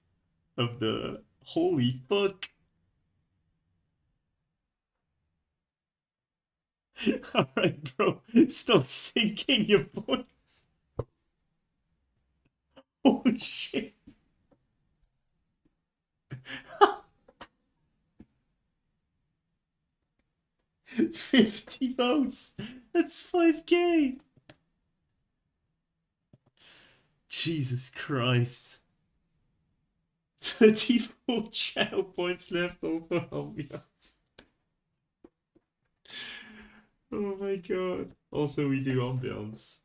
of the holy fuck! All right, bro, stop sinking your voice. Holy shit! 50 votes. That's 5K. Jesus Christ. 34 channel points left over ambiance. Oh my god. Also, we do ambiance.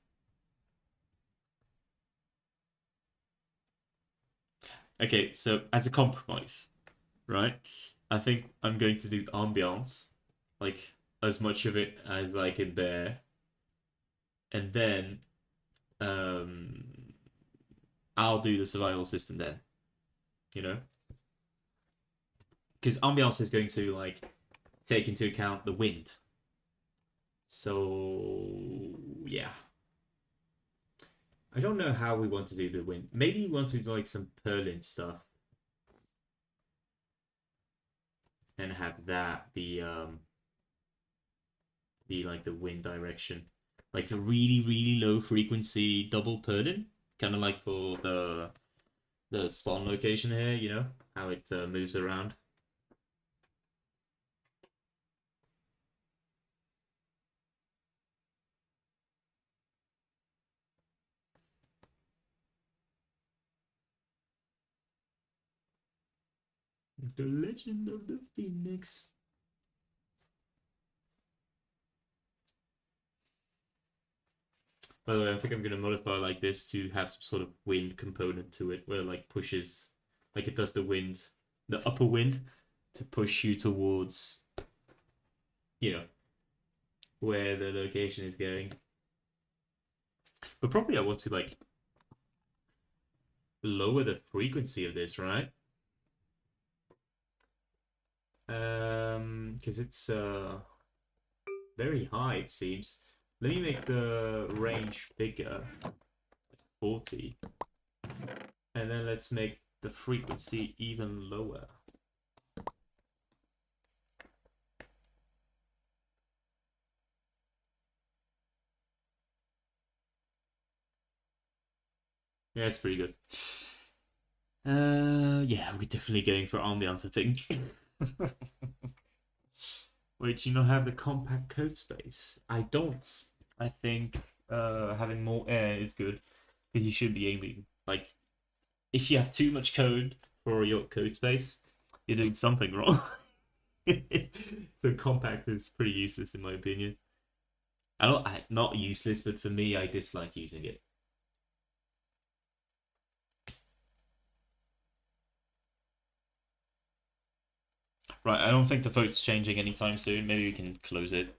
Okay, so as a compromise, right? I think I'm going to do ambiance, like as much of it as I can bear, and then um, I'll do the survival system then. You know, because ambiance is going to like take into account the wind. So yeah, I don't know how we want to do the wind. Maybe we want to do like some Perlin stuff and have that be like the wind direction, like the really low frequency double Perlin, kind of like for the the spawn location here, you know, how it moves around. The Legend of the Phoenix. By the way, I think I'm going to modify like this to have some sort of wind component to it, where it like pushes, like it does the wind, the upper wind, to push you towards, you know, where the location is going. But probably I want to like lower the frequency of this, right? Because it's very high, it seems. Let me make the range bigger, 40. And then let's make the frequency even lower. Yeah, it's pretty good. Yeah, we're definitely going for ambiance, I think. Wait, do you not have the compact code space? I don't. I think having more air is good because you should be aiming. Like, if you have too much code for your code space, you're doing something wrong. So compact is pretty useless in my opinion. Not useless, but for me, I dislike using it. Right, I don't think the vote's changing anytime soon. Maybe we can close it.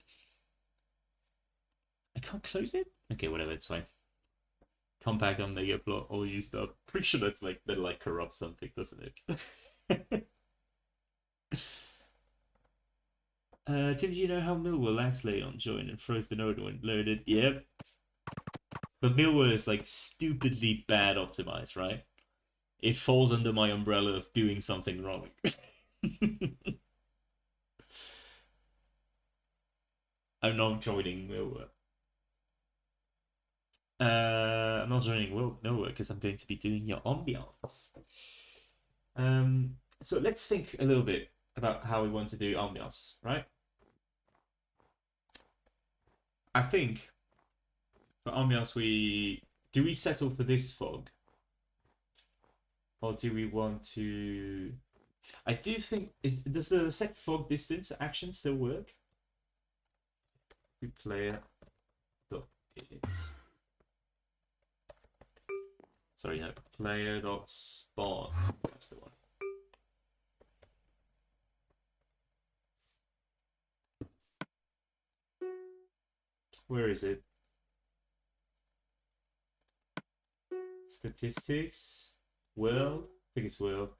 I can't close it? Okay, whatever, it's fine. Compact on mega plot all used up. Pretty sure that's like that like corrupts something, doesn't it? Tim, do you know how Millwall lags late on join and throws the node when loaded? Yep. But Millwall is like stupidly bad optimized, right? It falls under my umbrella of doing something wrong. I'm not joining Millwall. I'm not joining Millwall because I'm going to be doing your ambiance. So let's think a little bit about how we want to do ambiance, right? I think for ambiance, we settle for this fog, or do we want to? I do think does the set fog distance action still work? Player dot it. Sorry, no. Player dot spawn. That's the one. Where is it? Statistics. Well, I think it's well.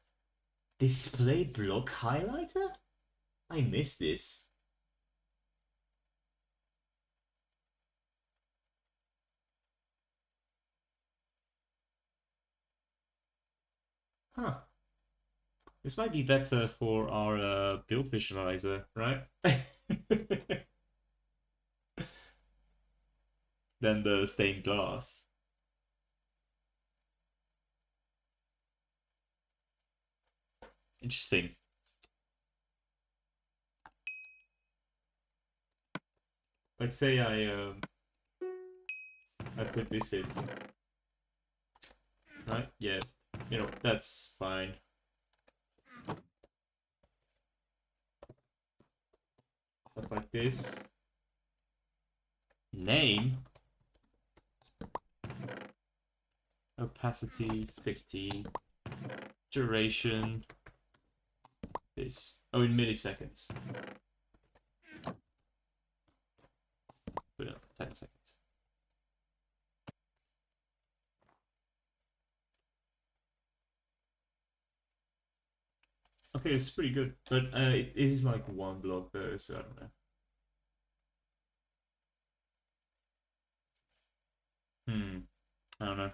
Display block highlighter? I missed this. Huh. This might be better for our build visualizer, right? Than the stained glass. Interesting. Like say I put this in, right? Yeah, you know that's fine. Stuff like this. Name opacity 50, duration this. Oh, in milliseconds. But no, 10 seconds. Okay, it's pretty good, but it is like one block though, so I don't know. I don't know.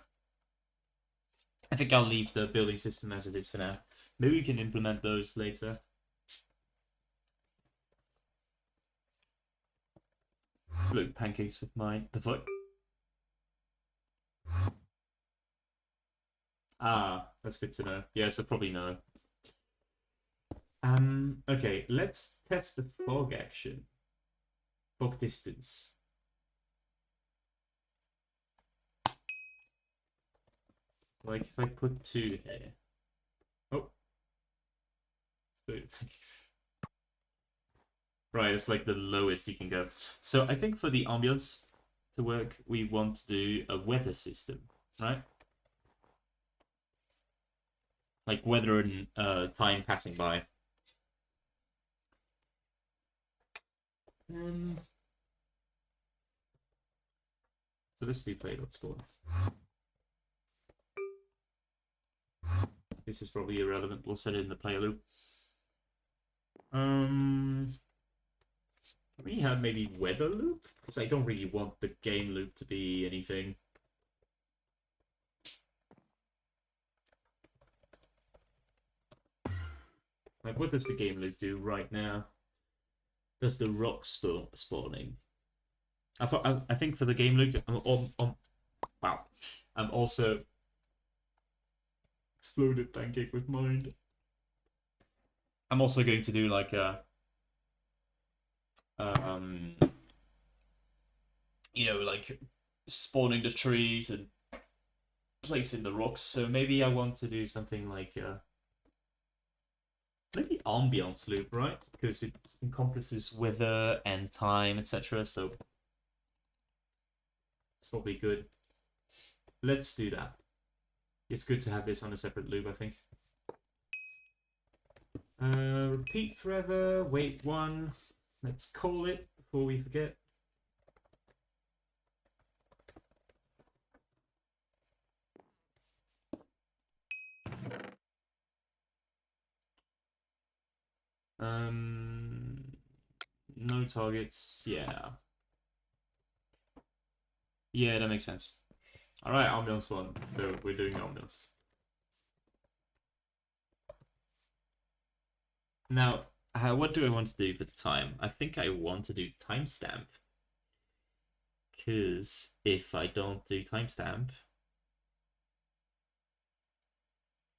I think I'll leave the building system as it is for now. Maybe we can implement those later. Look, pancakes with my the foot. Ah, that's good to know. Yeah, so probably no. Okay, let's test the fog action. Fog distance. Like if I put 2 here. Oh, thanks. Right, it's like the lowest you can go. So I think for the ambience to work, we want to do a weather system, right? Like weather and time passing by. So let's do play.spawn. This is probably irrelevant. We'll set it in the play loop. We have maybe weather loop? Because I don't really want the game loop to be anything. Like, what does the game loop do right now? Does the rock spawning? I think for the game loop, wow, I'm also exploded pancake with mind. I'm also going to do like a like spawning the trees and placing the rocks. So maybe I want to do something like maybe ambiance loop, right? Because it encompasses weather and time, etc. So it's probably good. Let's do that. It's good to have this on a separate loop, I think. Repeat forever, wait 1. Let's call it before we forget. No targets, yeah. Yeah, that makes sense. Alright, ambiance 1. So we're doing ambiance. Now, what do I want to do for time? I think I want to do timestamp. Because if I don't do timestamp,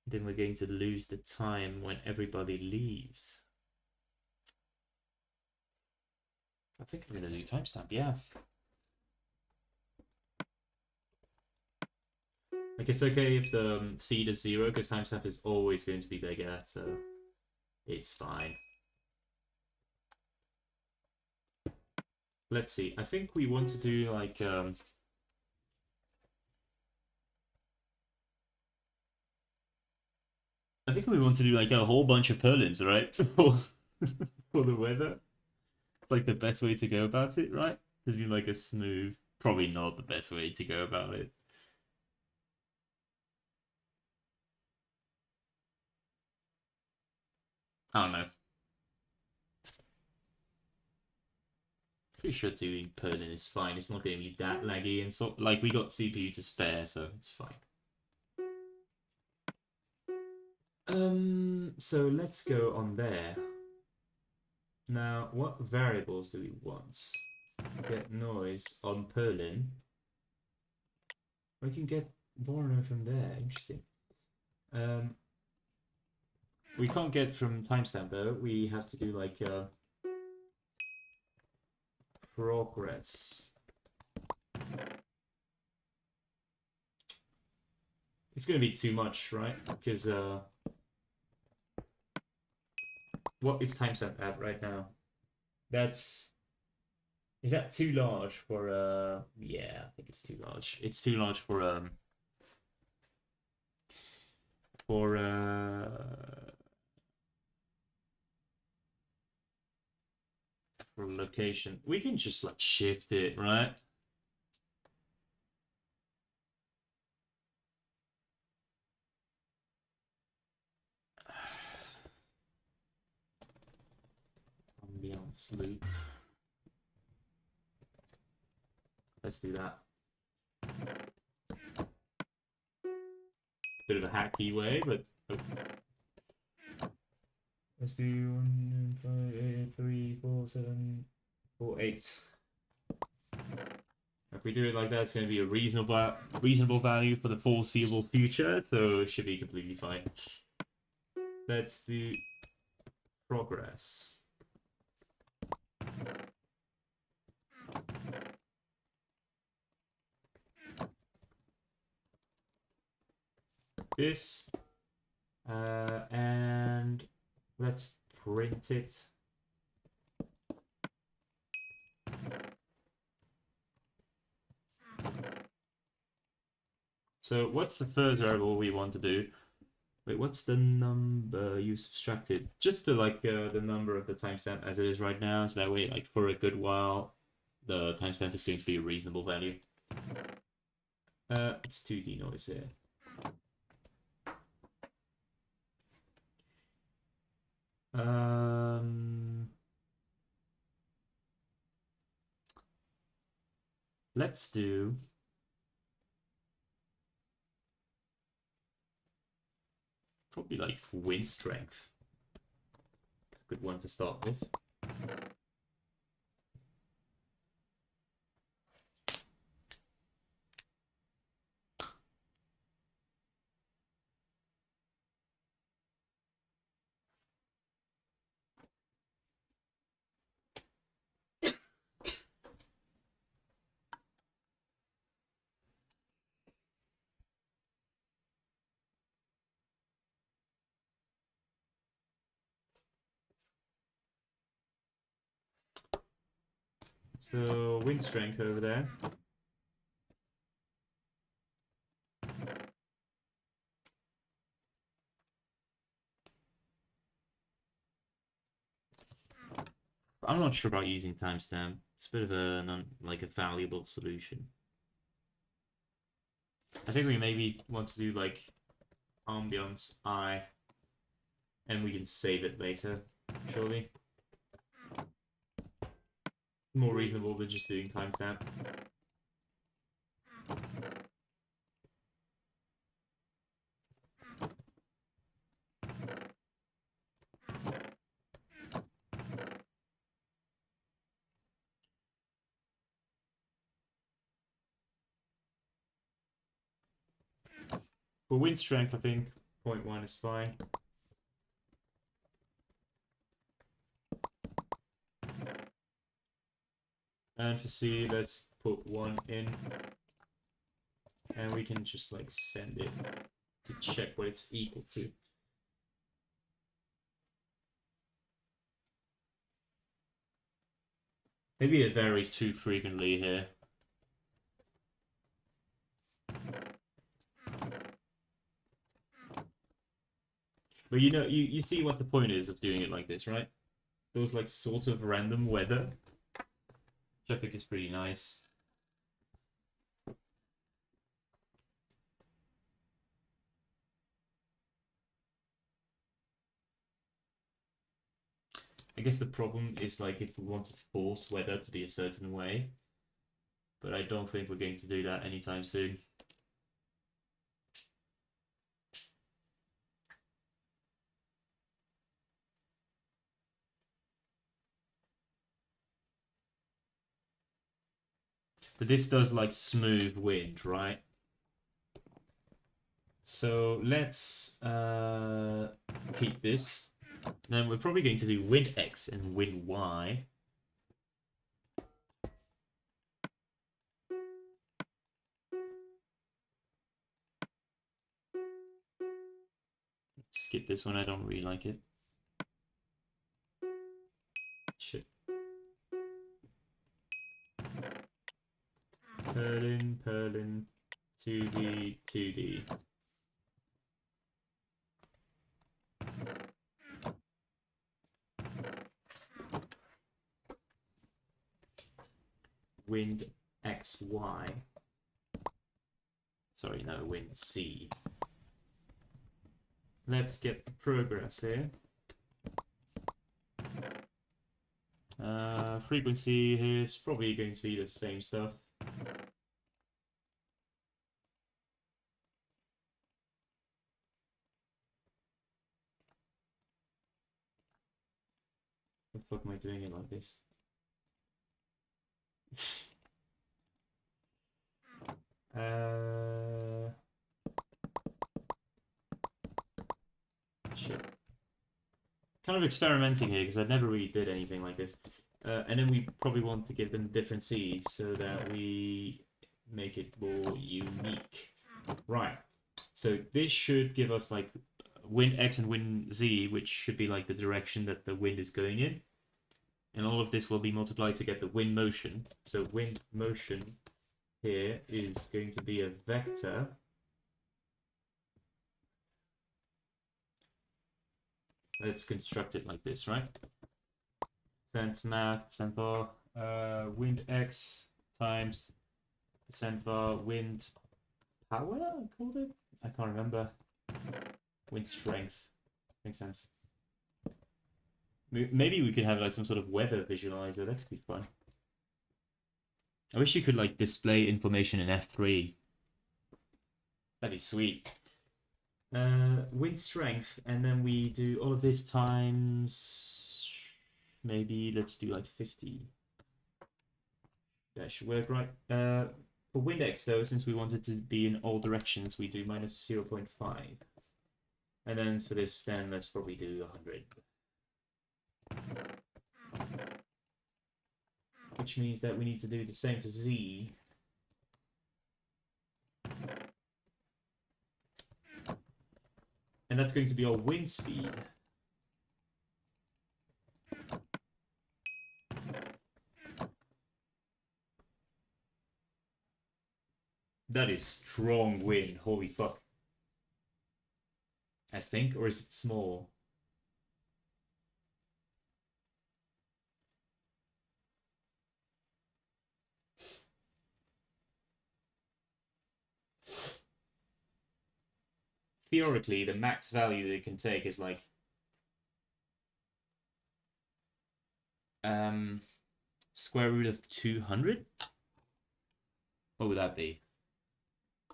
then we're going to lose the time when everybody leaves. I think I'm going to do timestamp, yeah. Like, it's okay if the seed is 0, because timestamp is always going to be bigger, so it's fine. Let's see. I think we want to do, like, I think we want to do, like, a whole bunch of purlins, right? For the weather. It's, like, the best way to go about it, right? To do, like, a smooth... Probably not the best way to go about it. I don't know. Pretty sure doing Perlin is fine. It's not going to be that laggy, and so like we got CPU to spare, so it's fine. So let's go on there. Now, what variables do we want? Get noise on Perlin. We can get Borno from there. Interesting. We can't get from timestamp though. We have to do like progress. It's gonna be too much, right? Because what is timestamp at right now? Is that too large for yeah, I think it's too large. It's too large for for location. We can just like shift it, right? Ambiance loop. Let's do that. Bit of a hacky way, but okay. Let's do 1, 5, 8, 3, 4, 7, 4, 8. If we do it like that, it's going to be a reasonable value for the foreseeable future, so it should be completely fine. Let's do progress. This, and let's print it. So what's the first variable we want to do? Wait, what's the number you subtracted? Just the the number of the timestamp as it is right now, so that way, like for a good while, the timestamp is going to be a reasonable value. It's 2D noise here. Let's do probably like wind strength. It's a good one to start with. So wind strength over there. I'm not sure about using timestamp. It's a bit of a like a valuable solution. I think we maybe want to do like ambiance I, and we can save it later, surely. More reasonable than just doing timestamp. For wind strength, I think 0.1 is fine. And for C, let's put 1 in. And we can just like send it to check what it's equal to. Maybe it varies too frequently here. But you know, you see what the point is of doing it like this, right? Those like sort of random weather, which I think is pretty nice. I guess the problem is like if we want to force weather to be a certain way, but I don't think we're going to do that anytime soon. But this does like smooth wind, right? So let's keep this. Then we're probably going to do wind X and wind Y. Skip this one, I don't really like it. Shit. Perlin, 2D, 2D. Wind XY. Sorry, no, wind C. Let's get the progress here. Frequency here is probably going to be the same stuff. What the fuck am I doing it like this? Shit. Kind of experimenting here because I never really did anything like this. And then we probably want to give them different seeds so that we make it more unique. Right. So this should give us like wind X and wind Z, which should be like the direction that the wind is going in. And all of this will be multiplied to get the wind motion. So wind motion here is going to be a vector. Let's construct it like this, right? Percent math, percent bar, wind X times percent bar wind power, I called it? I can't remember. Wind strength. Makes sense. Maybe we could have like some sort of weather visualizer. That could be fun. I wish you could like display information in F3. That'd be sweet. Wind strength, and then we do all of this times. Maybe let's do like 50. That should work, right? For wind X though, since we want it to be in all directions, we do minus 0.5. And then for this, then let's probably do 100. Which means that we need to do the same for Z. And that's going to be our wind speed. That is strong wind, holy fuck. I think, or is it small? Theoretically, the max value they can take is like square root of 200? What would that be?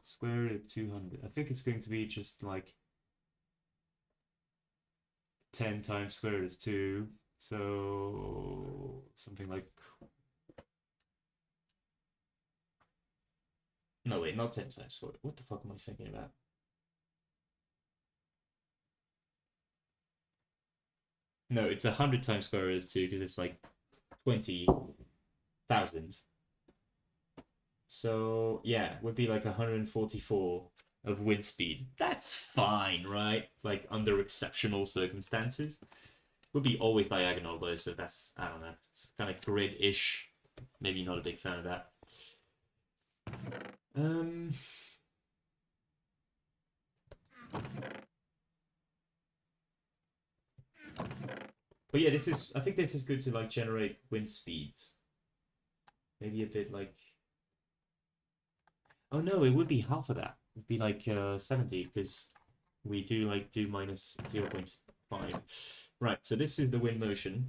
Square root of 200. I think it's going to be just like 10 times square root of 2. So something like... No, wait, not 10 times square root. What the fuck am I thinking about? No, it's 100 times square root of 2 because it's like 20,000. So yeah, would be like 144 of wind speed. That's fine, right? Like under exceptional circumstances. Would be always diagonal though, so that's, I don't know, it's kind of grid-ish. Maybe not a big fan of that. But yeah, this is, I think this is good to like generate wind speeds. Maybe a bit like, oh no, it would be half of that. It'd be like 70 because we do like do minus 0.5. Right, so this is the wind motion.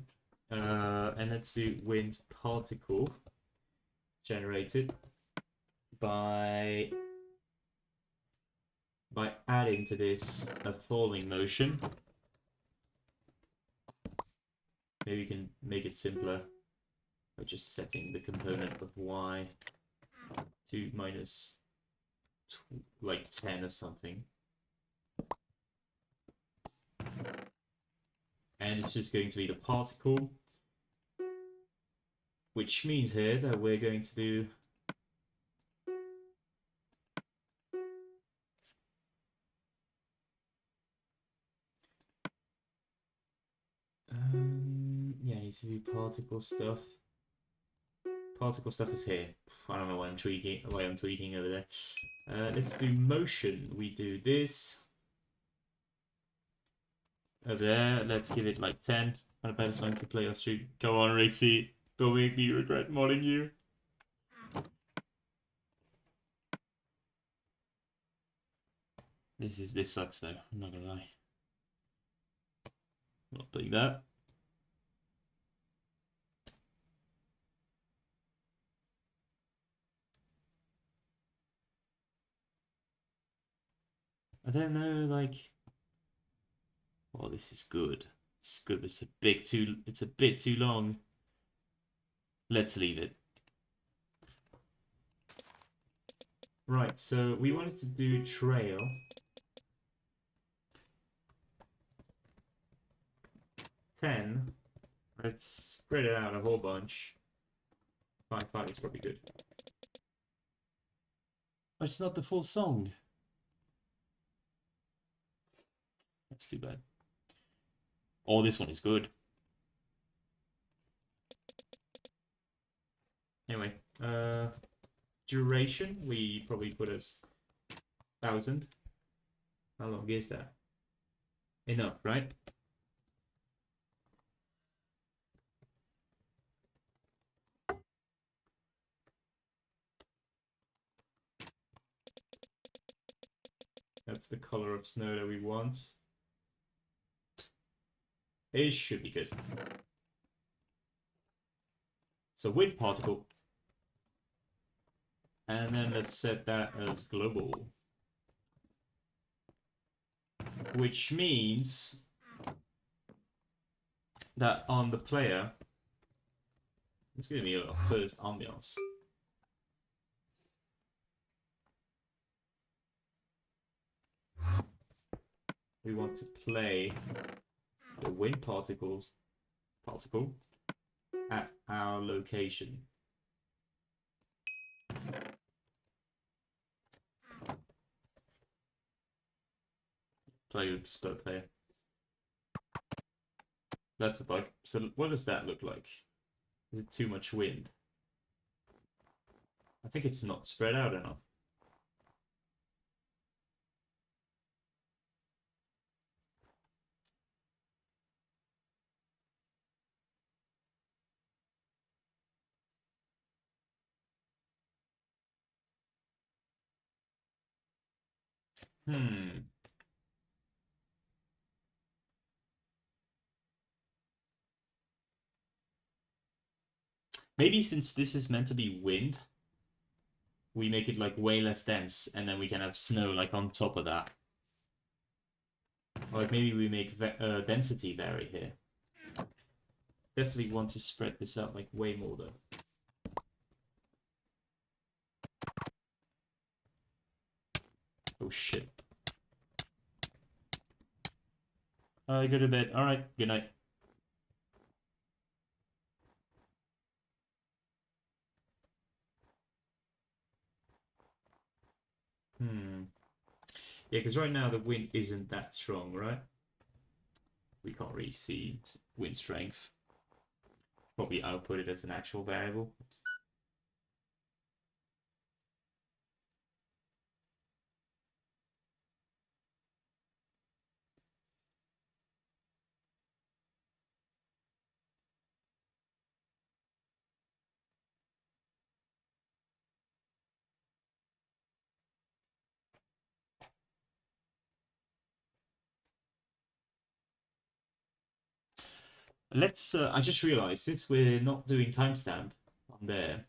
And let's do wind particle generated by adding to this a falling motion. Maybe we can make it simpler by just setting the component of y to minus like 10 or something. And it's just going to be the particle, which means here that we're going to do yeah, I need to do particle stuff. Particle stuff is here. I don't know why I'm tweaking over there. Let's do motion. We do this over there. Let's give it like 10. What about a song to play us through? Go on, Rixie. Don't make me regret modding you. This sucks though. I'm not gonna lie. Not doing that. I don't know, like. Oh, this is good. It's good. It's a bit too long. Let's leave it. Right, so we wanted to do trail. Ten. Let's spread it out a whole bunch. 5 is probably good. Oh, it's not the full song. That's too bad. Oh, this one is good. Anyway, duration, we probably put as 1,000. How long is that? Enough, right? That's the color of snow that we want. It should be good. So wind particle. And then let's set that as global. Which means that on the player, it's going to be our first ambiance. We want to play the wind particle at our location. Play with split player. That's a bug. So what does that look like? Is it too much wind? I think it's not spread out enough. Hmm. Maybe since this is meant to be wind, we make it like way less dense, and then we can have snow like on top of that. Or like maybe we make density vary here. Definitely want to spread this out like way more though. Oh shit. Go to bed. Alright, good night. Hmm. Yeah, because right now the wind isn't that strong, right? We can't really see wind strength. Probably output it as an actual variable. Let's. I just realized since we're not doing timestamp on there,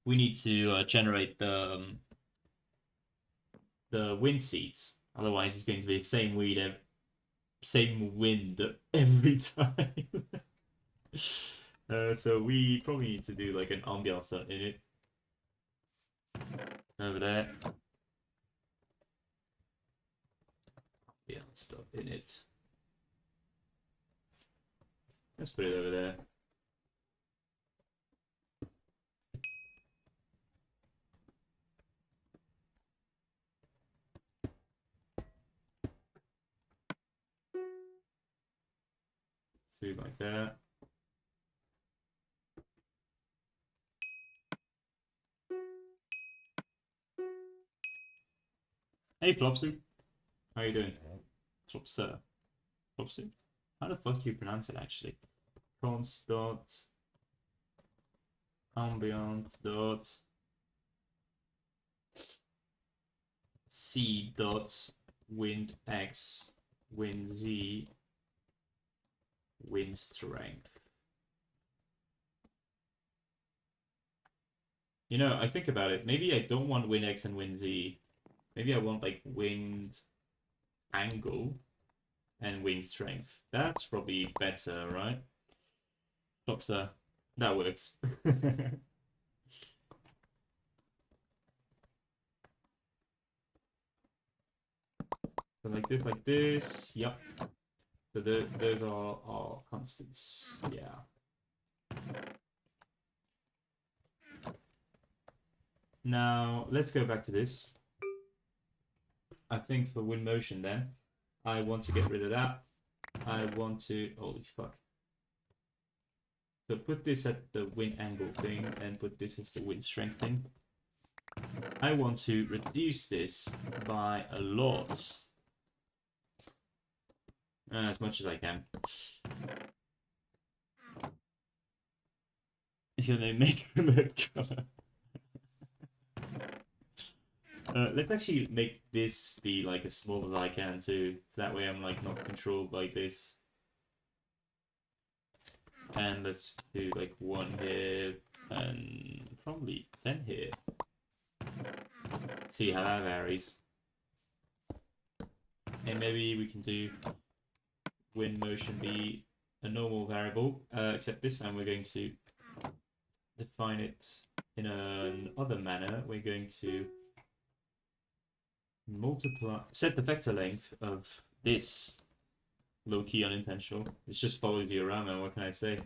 we need to generate the wind seeds. Otherwise, it's going to be the same wind every time. So we probably need to do like an ambiance in it over there. Ambiance stuff in it. Let's put it over there. Do like that. Hey Flopsy, how you doing? Flopsy. Flopsy? How the fuck do you pronounce it actually? Const dot ambient dot c dot wind x wind z wind strength. You know, I think about it. Maybe I don't want wind x and wind z. Maybe I want like wind angle and wind strength. That's probably better, right? Flopsy, that works. So like this. Yep. So those are our constants. Yeah. Now let's go back to this. I think for wind motion then, I want to get rid of that. I want to, holy fuck. So put this at the wind angle thing and put this as the wind strength thing. I want to reduce this by a lot. As much as I can. Is your name made remote color? Let's actually make this be like as small as I can too. So that way I'm like not controlled by this. And let's do like 1 here and probably 10 here. See how that varies. And maybe we can do wind motion be a normal variable, except this time we're going to define it in another manner. We're going to set the vector length of this low-key unintentional. It just follows you around, man. What can I say?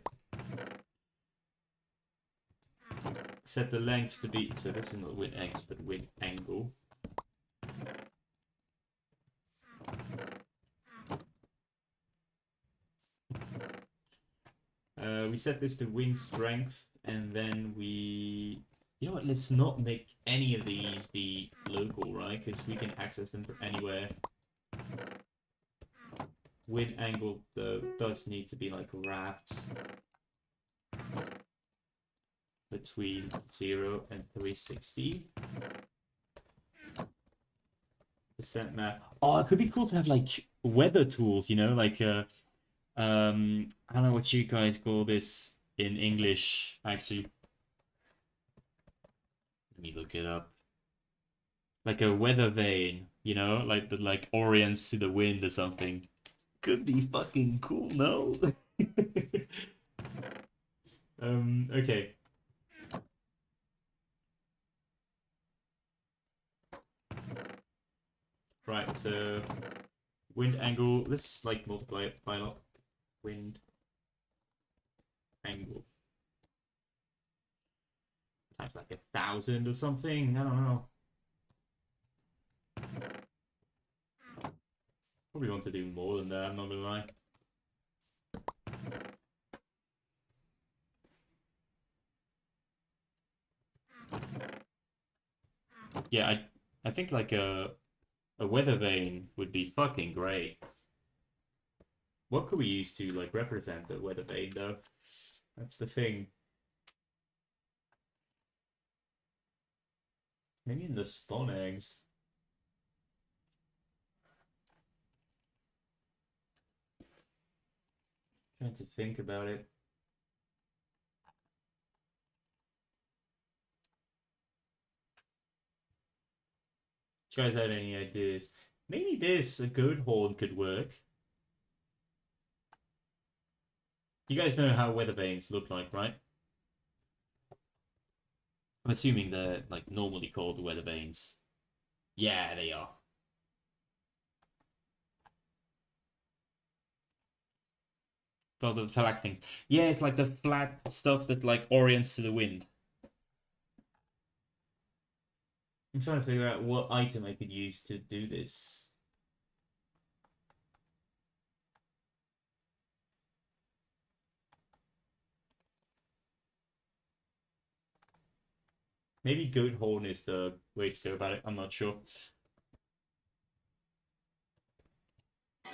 Set the length to be, so this is not wind x, but wind angle. We set this to wind strength, and then we... You know what, let's not make any of these be local, right? Because we can access them from anywhere. Wind angle, though, does need to be, like, wrapped between 0 and 360. Percent map. Oh, it could be cool to have, like, weather tools, you know? Like, I don't know what you guys call this in English, actually. Let me look it up. Like a weather vane, you know, like that like orients to the wind or something. Could be fucking cool, no? Okay. Right, so wind angle, let's like multiply it by a lot. Wind angle. Times like 1,000 or something, I don't know. Probably want to do more than that, I'm not gonna lie. Yeah, I think like a weather vane would be fucking great. What could we use to like represent the weather vane though? That's the thing. Maybe in the spawn eggs. Trying to think about it. Do you guys have any ideas? Maybe this, a goat horn could work. You guys know how weather vanes look like, right? I'm assuming they're like normally called weather vanes. Yeah, they are. Well, the flat thing. Yeah, it's like the flat stuff that like orients to the wind. I'm trying to figure out what item I could use to do this. Maybe goat horn is the way to go about it. I'm not sure.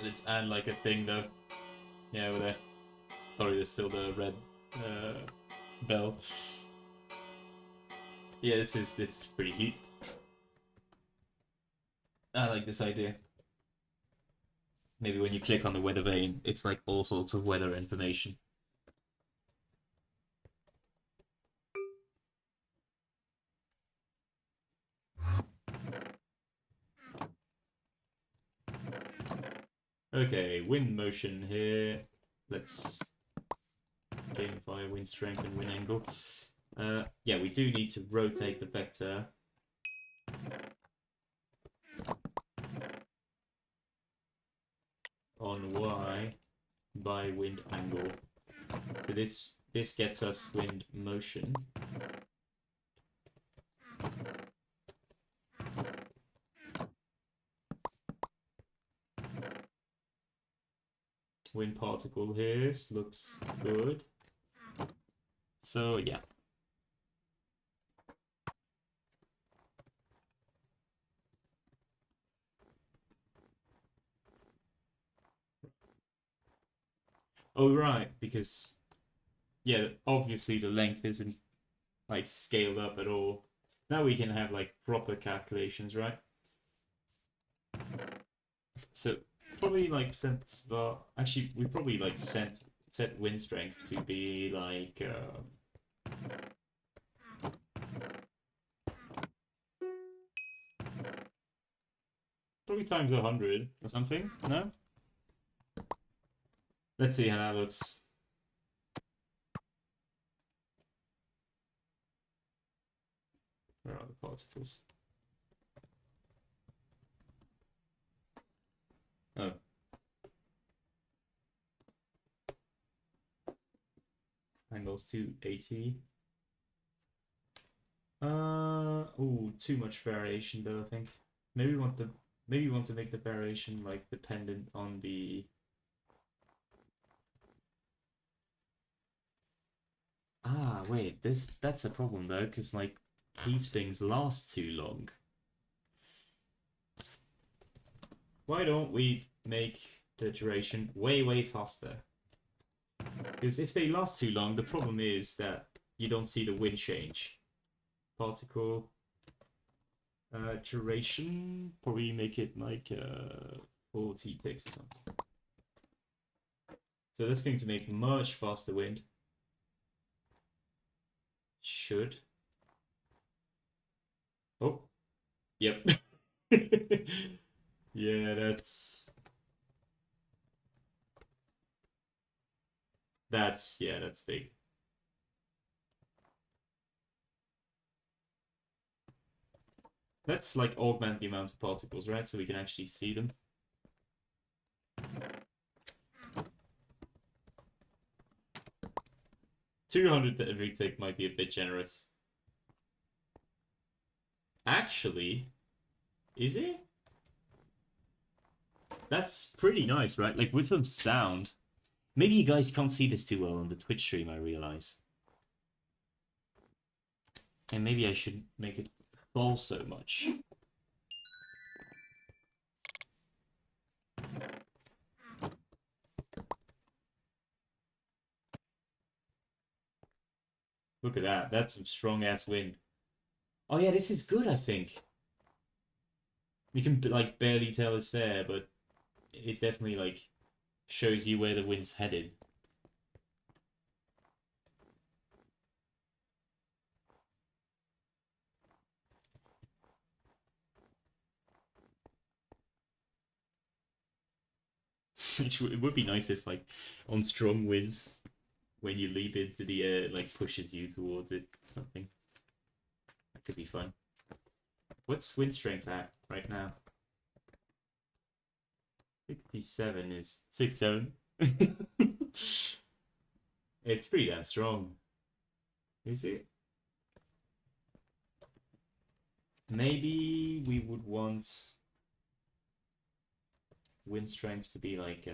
Let's add like a thing though. Yeah, over there. Sorry, there's still the red bell. Yeah, this is pretty neat. I like this idea. Maybe when you click on the weather vane, it's like all sorts of weather information. Okay, wind motion here. Let's gamify wind strength and wind angle. Yeah, we do need to rotate the vector. on y by wind angle. So this gets us wind motion. Wind particle here looks good. So yeah. Oh right, because yeah, obviously the length isn't like scaled up at all. Now we can have like proper calculations, right? So probably like actually we probably like set wind strength to be like probably times 100 or something. No? Let's see how that looks. Where are the particles? Oh. Angles 280. Oh, too much variation though, I think. Maybe we want to make the variation like dependent on the wait, that's a problem though, because like these things last too long. Why don't we make the duration way faster? Because if they last too long, the problem is that you don't see the wind change. Particle duration, probably make it like 40 ticks or something. So that's going to make much faster wind. Should. Oh, yep. Yeah, that's big. Let's like augment the amount of particles, right? So we can actually see them. 200 every tick might be a bit generous. Actually, is it? That's pretty nice, right? Like with some sound. Maybe you guys can't see this too well on the Twitch stream, I realize. And maybe I should make it fall so much. Look at that. That's some strong ass wind. Oh yeah, this is good, I think. You can like barely tell it's there, but it definitely like shows you where the wind's headed. It would be nice if like on strong winds, when you leap into the air, like pushes you towards it. Something that could be fun. What's wind strength at right now? 67 is 67. It's pretty damn strong. Is it? Maybe we would want wind strength to be like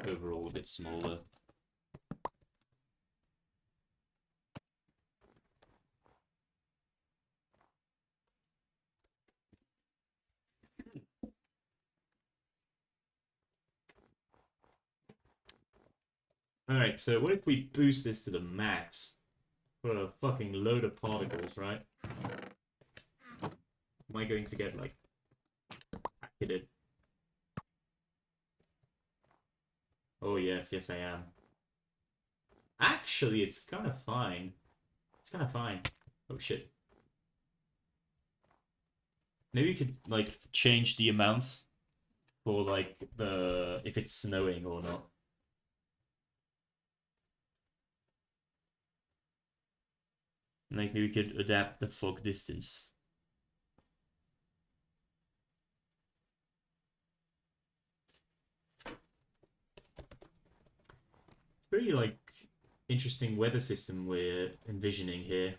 overall a bit smaller. Alright, so what if we boost this to the max? Put a fucking load of particles, right? Am I going to get like hit? Oh yes I am. Actually, it's kind of fine. It's kind of fine. Oh shit. Maybe you could like change the amount for like the if it's snowing or not. Like maybe we could adapt the fog distance. pretty like interesting weather system we're envisioning here.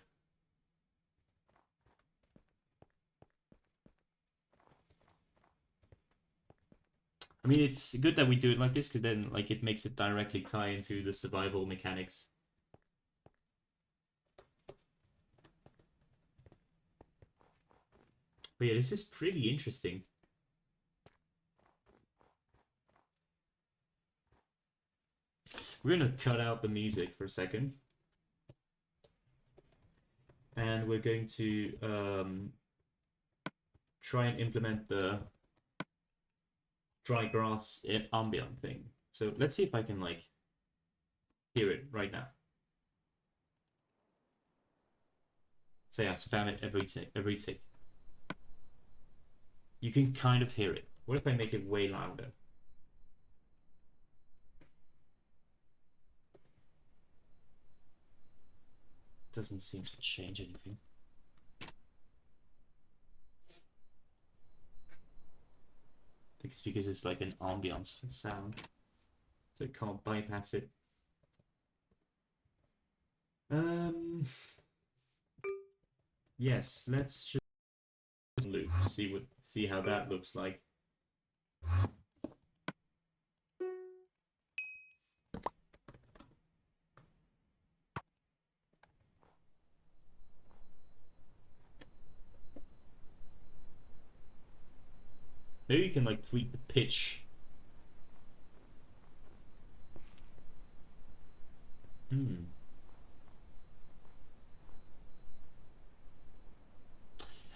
I mean, it's good that we do it like this because then like it makes it directly tie into the survival mechanics. But yeah, this is pretty interesting. We're gonna cut out the music for a second. And we're going to try and implement the dry grass ambient thing. So let's see if I can like hear it right now. Say I spam it every tick. You can kind of hear it. What if I make it way louder? Doesn't seem to change anything. I think it's because it's like an ambiance sound, so it can't bypass it. Yes, let's just loop, see how that looks like. Maybe you can like tweak the pitch.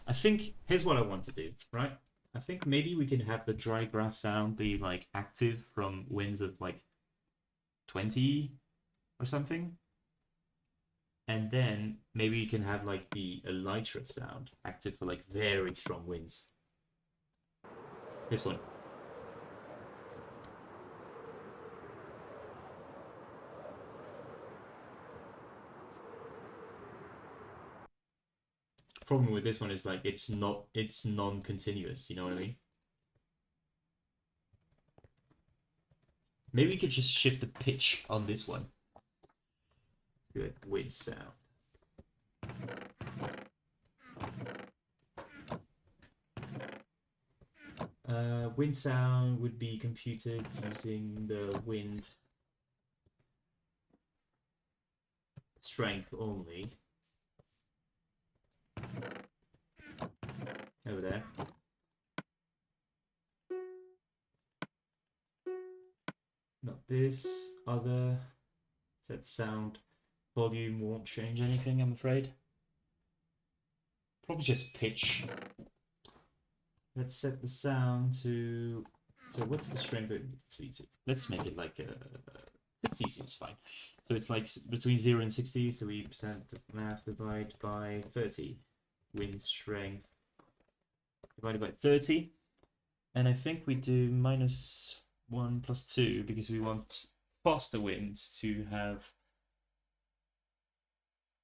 I think here's what I want to do, right? I think maybe we can have the dry grass sound be like active from winds of like 20 or something. And then maybe you can have like the elytra sound active for like very strong winds. This one. Problem with this one is like it's non-continuous, you know what I mean? Maybe we could just shift the pitch on this one. Good wind sound. Wind sound would be computed using the wind strength only. Over there. Not this. Other. Set sound. Volume won't change anything, I'm afraid. Probably just pitch. Let's set the sound to... So what's the strength? Let's make it like 60 seems fine. So it's like between 0 and 60, so we percent math divided by 30. Wind strength divided by 30. And I think we do -1 plus 2 because we want faster winds to have...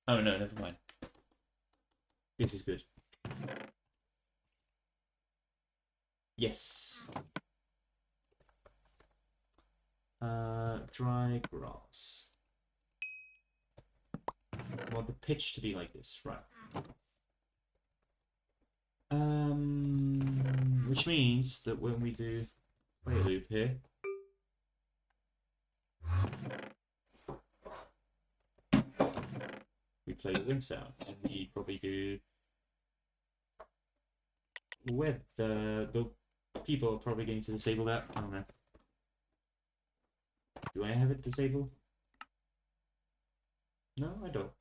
Oh no, never mind. This is good. Yes. Dry grass. I want the pitch to be like this, right? Which means that when we do play a loop here, we play the wind sound, and we probably do web. The people are probably going to disable that. I don't know. Do I have it disabled? No, I don't.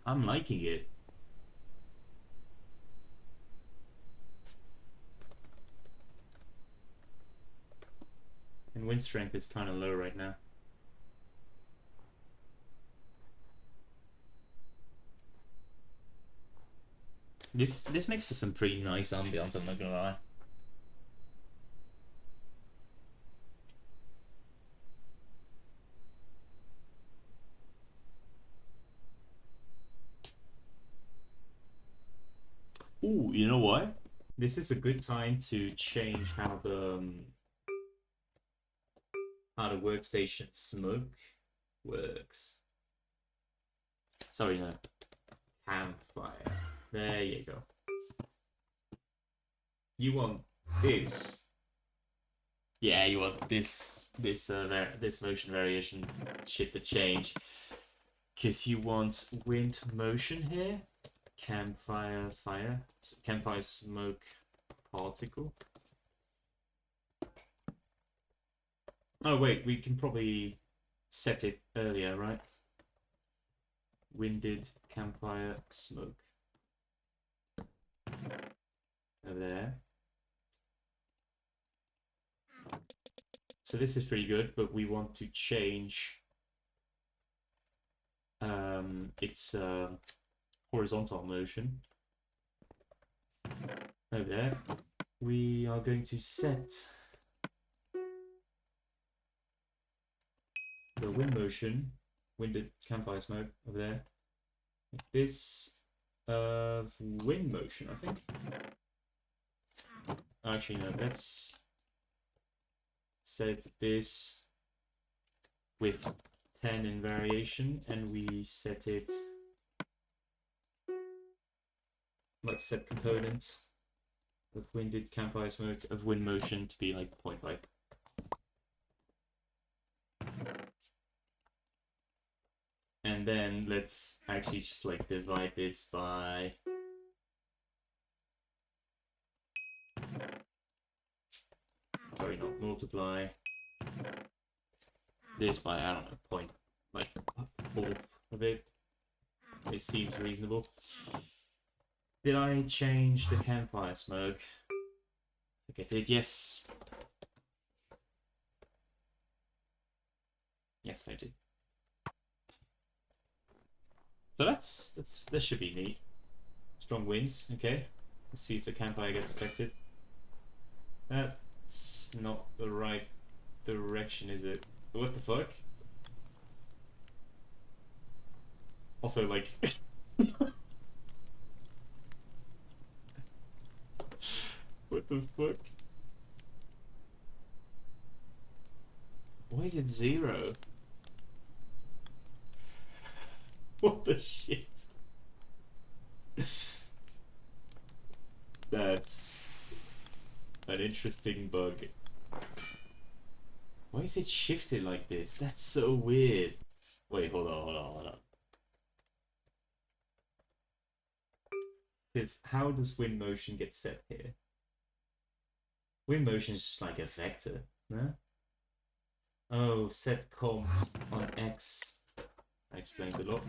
I'm liking it. And wind strength is kind of low right now. This makes for some pretty nice ambience, I'm not gonna lie. Ooh, you know what? This is a good time to change how the workstation smoke works. Sorry, no. Campfire. There you go. You want this. Yeah, you want this motion variation shit to change. Because you want wind motion here. Campfire fire. Campfire smoke particle. Oh wait, we can probably set it earlier, right? Winded campfire smoke. Over there. So this is pretty good, but we want to change its horizontal motion. Over there. We are going to set the wind motion, winded campfire smoke over there. This wind motion, I think. Actually, no, let's set this with 10 in variation, and we set it like set component of winded campfire smoke of wind motion to be like 0.5. And then let's actually just like divide this by sorry, not multiply this by, I don't know, point like fourth of it. It seems reasonable. Did I change the campfire smoke? I think I did, yes. Yes, I did. So that should be neat. Strong winds, okay. Let's see if the campfire gets affected. That's not the right direction, is it? What the fuck? Also, like... what the fuck? Why is it 0? What the shit? That's an interesting bug. Why is it shifted like this? That's so weird. Wait, hold on. Because how does wind motion get set here? Wind motion is just like a vector, no? Oh, set comp on X. That explains a lot.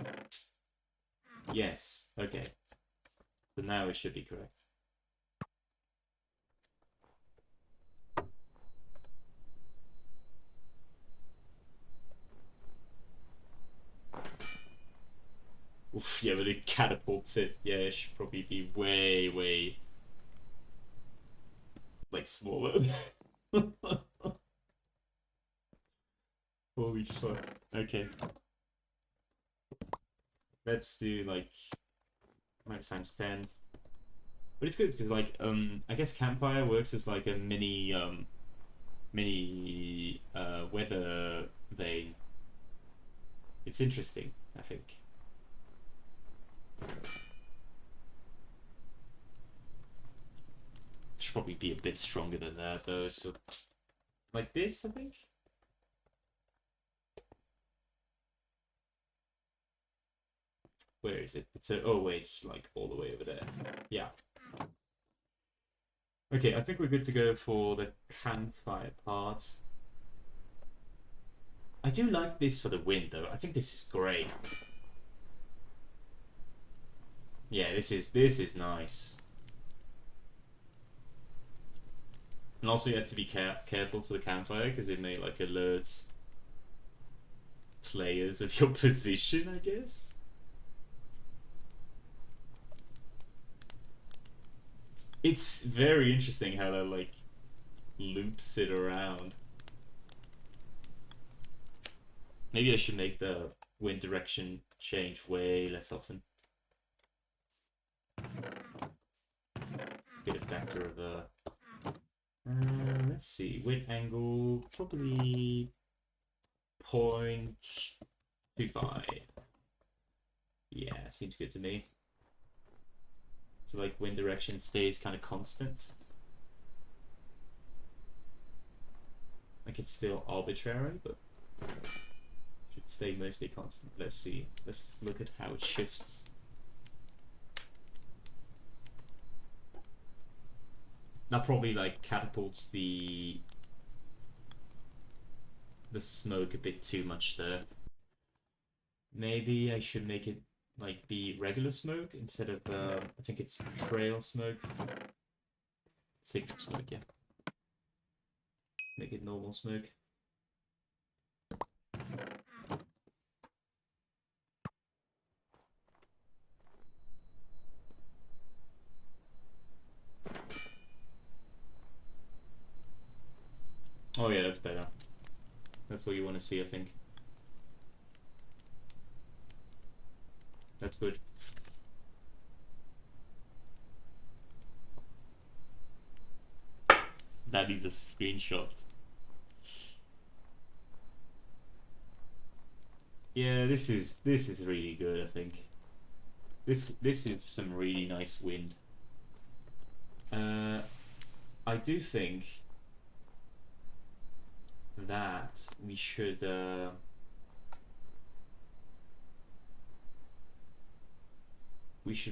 Yes, okay. So now it should be correct. Oof, yeah, but it catapults it. Yeah, it should probably be way, like, smaller. Holy fuck. Okay. Let's do, like, max times 10. But it's good, because, like, I guess Campfire works as, like, a mini weather vane. It's interesting, I think. Should probably be a bit stronger than that though, so like this, I think. Where is it? It's a, oh wait, it's like all the way over there. Yeah. Okay, I think we're good to go for the campfire part. I do like this for the wind though. I think this is great. Yeah, this is nice. And also you have to be careful for the campfire because it may like alert players of your position, I guess. It's very interesting how that like loops it around. Maybe I should make the wind direction change way less often. get a better of a. Let's see, width angle probably 0.25. Yeah, seems good to me. So like wind direction stays kind of constant. Like it's still arbitrary, but should stay mostly constant. Let's see. Let's look at how it shifts. That probably like catapults the smoke a bit too much there. Maybe I should make it like be regular smoke instead of I think it's trail smoke. Signal smoke, yeah. Make it normal smoke. Oh yeah, that's better. That's what you want to see, I think. That's good. That needs a screenshot. Yeah, this is really good, I think. This is some really nice wind. I do think that we should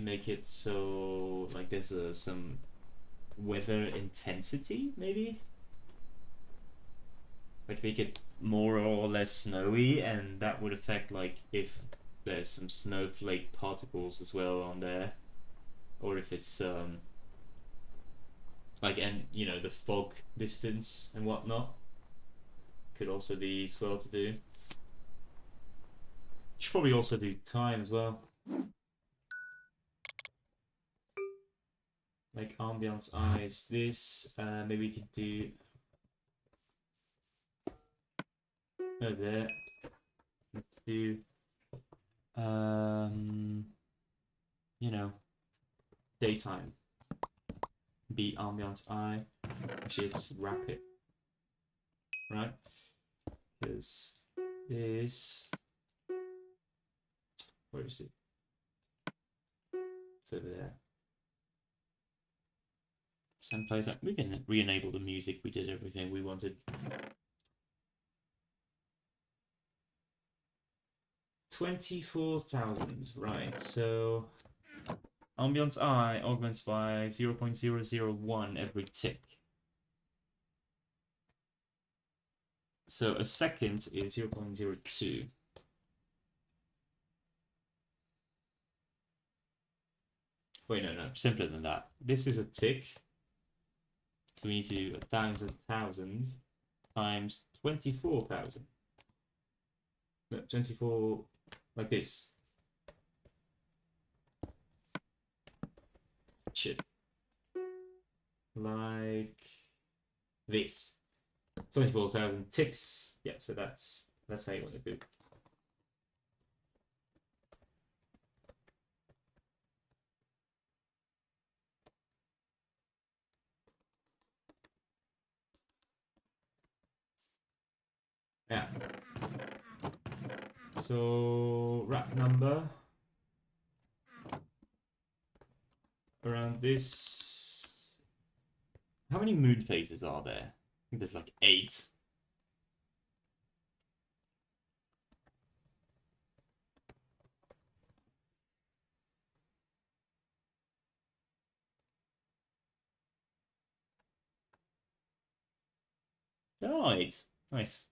make it so like there's some weather intensity, maybe like make it more or less snowy, and that would affect like if there's some snowflake particles as well on there, or if it's like, and you know, the fog distance and whatnot could also be swell to do. Should probably also do time as well. Like ambiance eyes. This maybe we could do there. Let's do you know, daytime. Be ambiance eye. Actually, let's wrap it, right? Because this, where is it? It's over there. Same place. We can re-enable the music. We did everything we wanted. 24,000, right? So ambiance eye augments by 0.001 every tick. So a second is 0.02. Wait, no, simpler than that. This is a tick. So we need to 1,000 times 24,000. No, 24 like this. Shit. Like this. 24,000 ticks. Yeah, so that's how you want to do it. Yeah. So wrap number around this. How many moon phases are there? I think there's like 8. Oh, 8. Nice.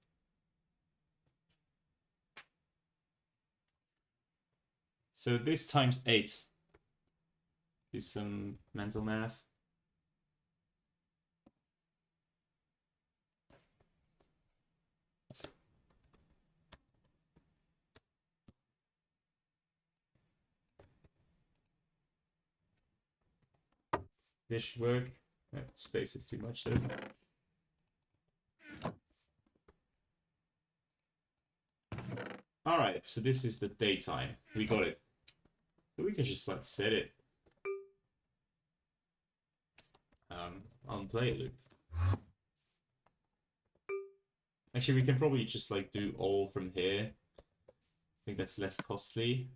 So this times 8. Do some mental math. This should work. Space is too much though. Alright, so this is the daytime. We got it. So we can just like set it. on player loop. Actually, we can probably just like do all from here. I think that's less costly.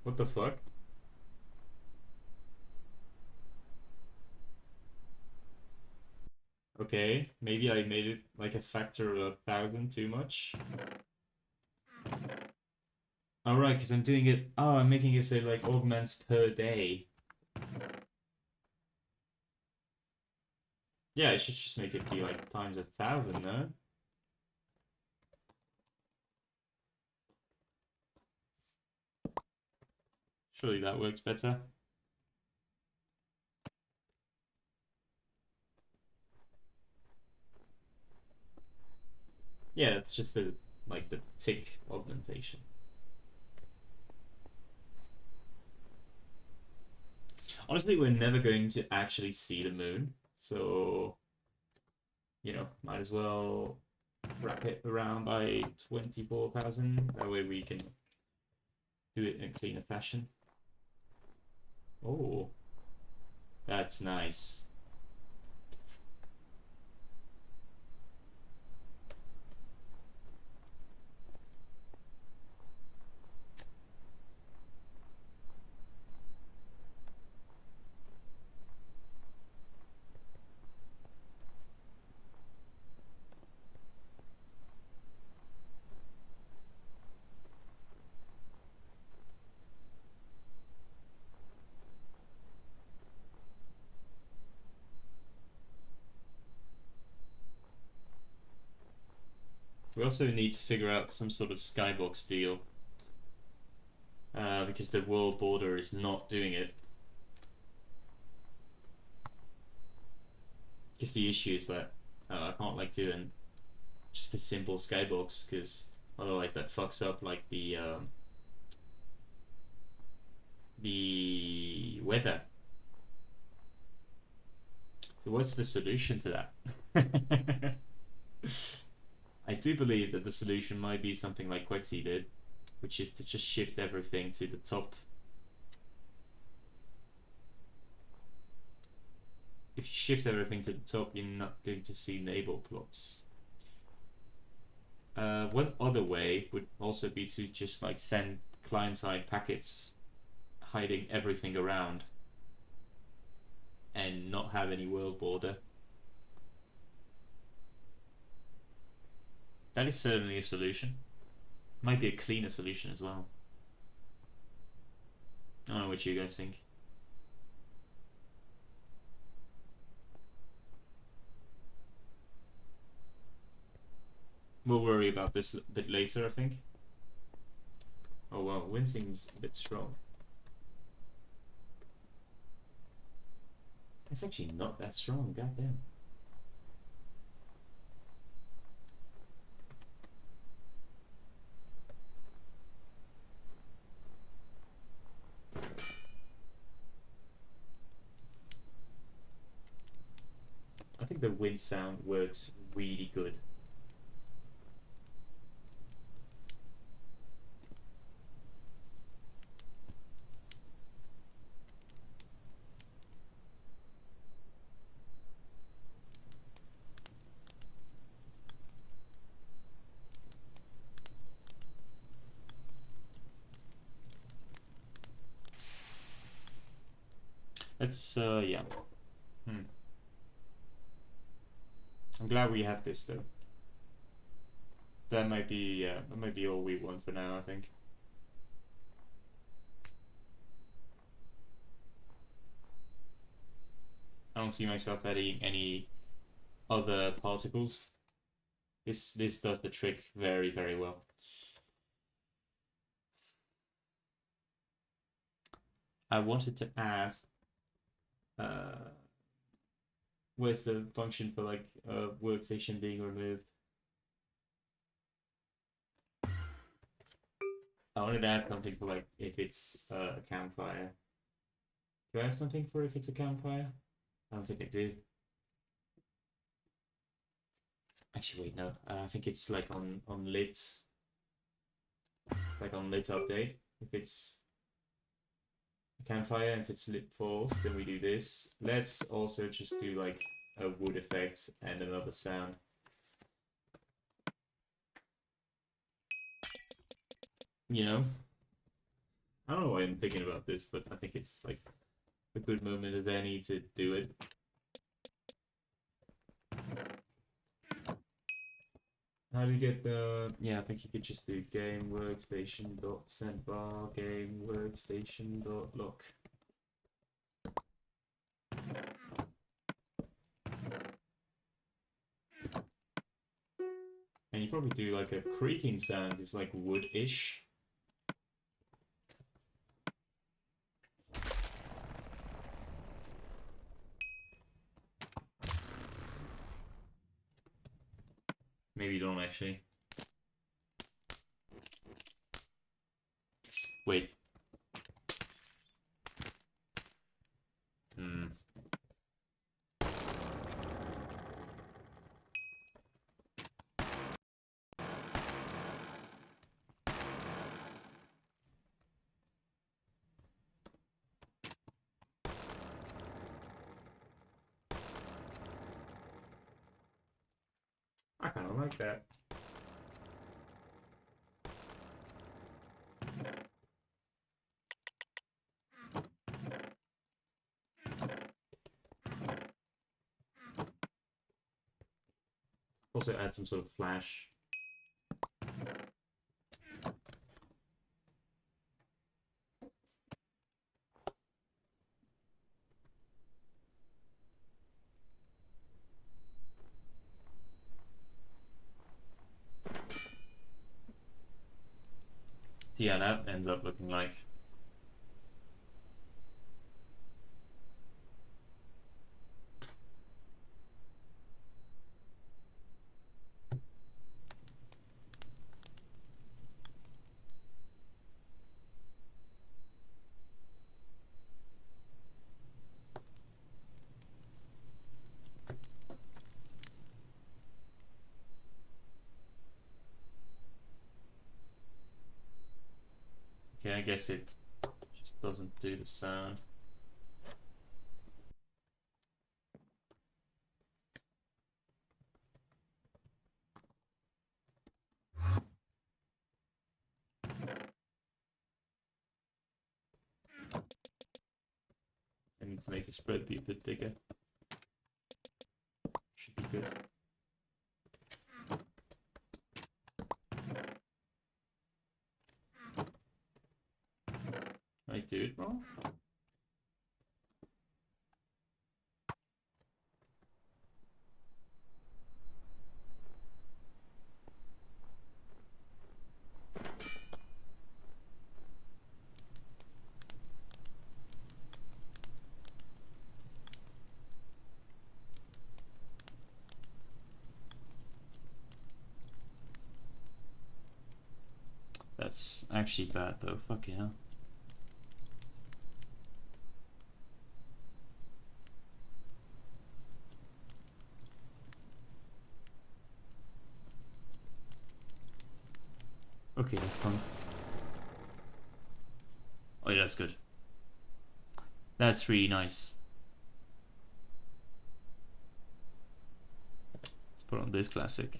What the fuck? Okay, maybe I made it like a factor of 1,000 too much. All right, because I'm doing it. Oh, I'm making it say like augments per day. Yeah, I should just make it be like times 1,000, no? Surely that works better. Yeah, that's just the like the tick augmentation. Honestly, we're never going to actually see the moon, so you know, might as well wrap it around by 24,000. That way we can do it in a cleaner fashion. Oh, that's nice. We also need to figure out some sort of skybox deal because the world border is not doing it. Because the issue is that I can't like do just a simple skybox because otherwise that fucks up like the weather. So what's the solution to that? I do believe that the solution might be something like qxeii did, which is to just shift everything to the top. If you shift everything to the top, you're not going to see neighbor plots. One other way would also be to just like send client-side packets hiding everything around and not have any world border. That is certainly a solution. Might be a cleaner solution as well. I don't know what you guys think. We'll worry about this a bit later, I think. Oh well, wind seems a bit strong. It's actually not that strong, goddamn. I think the wind sound works really good. Let's yeah. Hmm. I'm glad we have this though. That might be all we want for now, I think. I don't see myself adding any other particles. This does the trick very, very well. I wanted to add where's the function for like workstation being removed? I wanted to add something for like if it's a campfire. Do I have something for if it's a campfire? I don't think I do. Actually, wait, no. I think it's like on lit. Like on lit update. If it's a campfire, if it's lit false, then we do this. Let's also just do like a wood effect and another sound. You know? I don't know why I'm thinking about this, but I think it's like a good moment as any to do it. How do you get the... Yeah, I think you could just do game workstation dot send bar game workstation dot lock. And you probably do like a creaking sound. It's like wood-ish. Maybe you don't actually. Wait. Hmm. I kind of like that. Also add some sort of flash. See how that ends up looking like. Okay, I guess it just doesn't do the sound. I need to make the spread be a bit bigger. Should be good. I do it wrong? That's actually bad though, fucking hell. Okay, that's fine. Oh yeah, that's good. That's really nice. Let's put on this classic.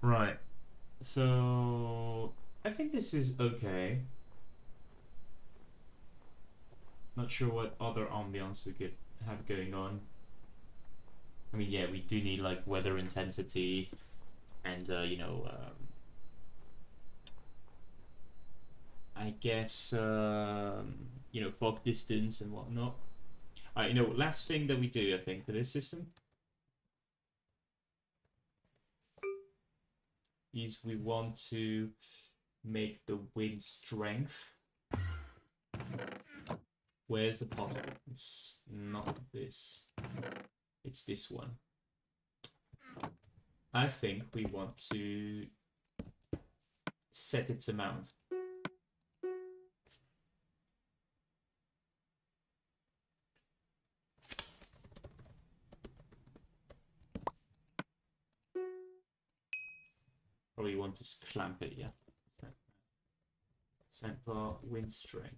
Right. So I think this is okay. Not sure what other ambiance we could have going on. I mean, yeah, we do need like weather intensity and I guess fog distance and whatnot. Alright, last thing that we do, I think, for this system is we want to make the wind strength. Where's the positive? It's not this. It's this one. I think we want to set its amount. Probably want to clamp it, yeah. Centaur wind strength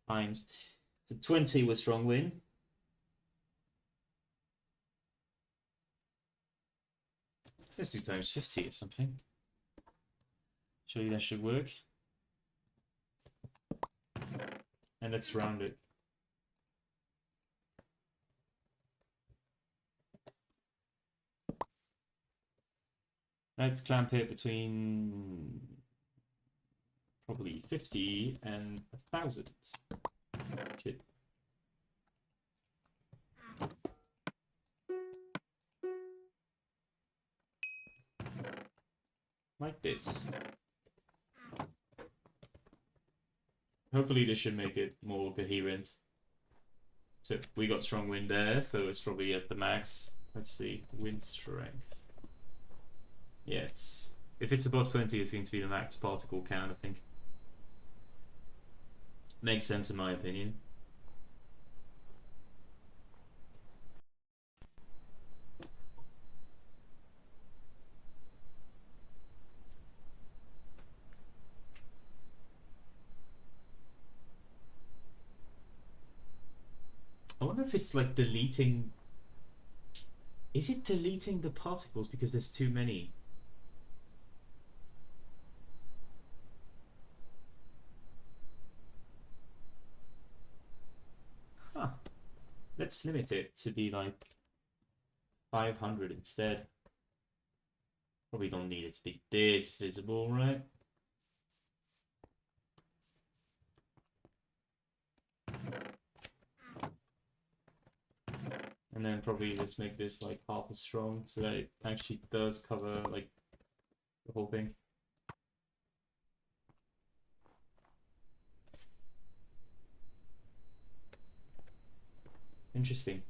times. So 20 was strong wind. Let's do times 50 or something. Surely that should work. And let's round it. Let's clamp it between probably 50 and 1,000. Shit. Like this. Hopefully this should make it more coherent. So we got strong wind there, so it's probably at the max. Let's see, wind strength. Yeah, if it's above 20, it's going to be the max particle count, I think. Makes sense in my opinion. I wonder if it's like deleting. Is it deleting the particles because there's too many? Huh. Let's limit it to be like 500 instead. Probably don't need it to be this visible, right? And then probably let's make this like half as strong so that it actually does cover like the whole thing. Interesting.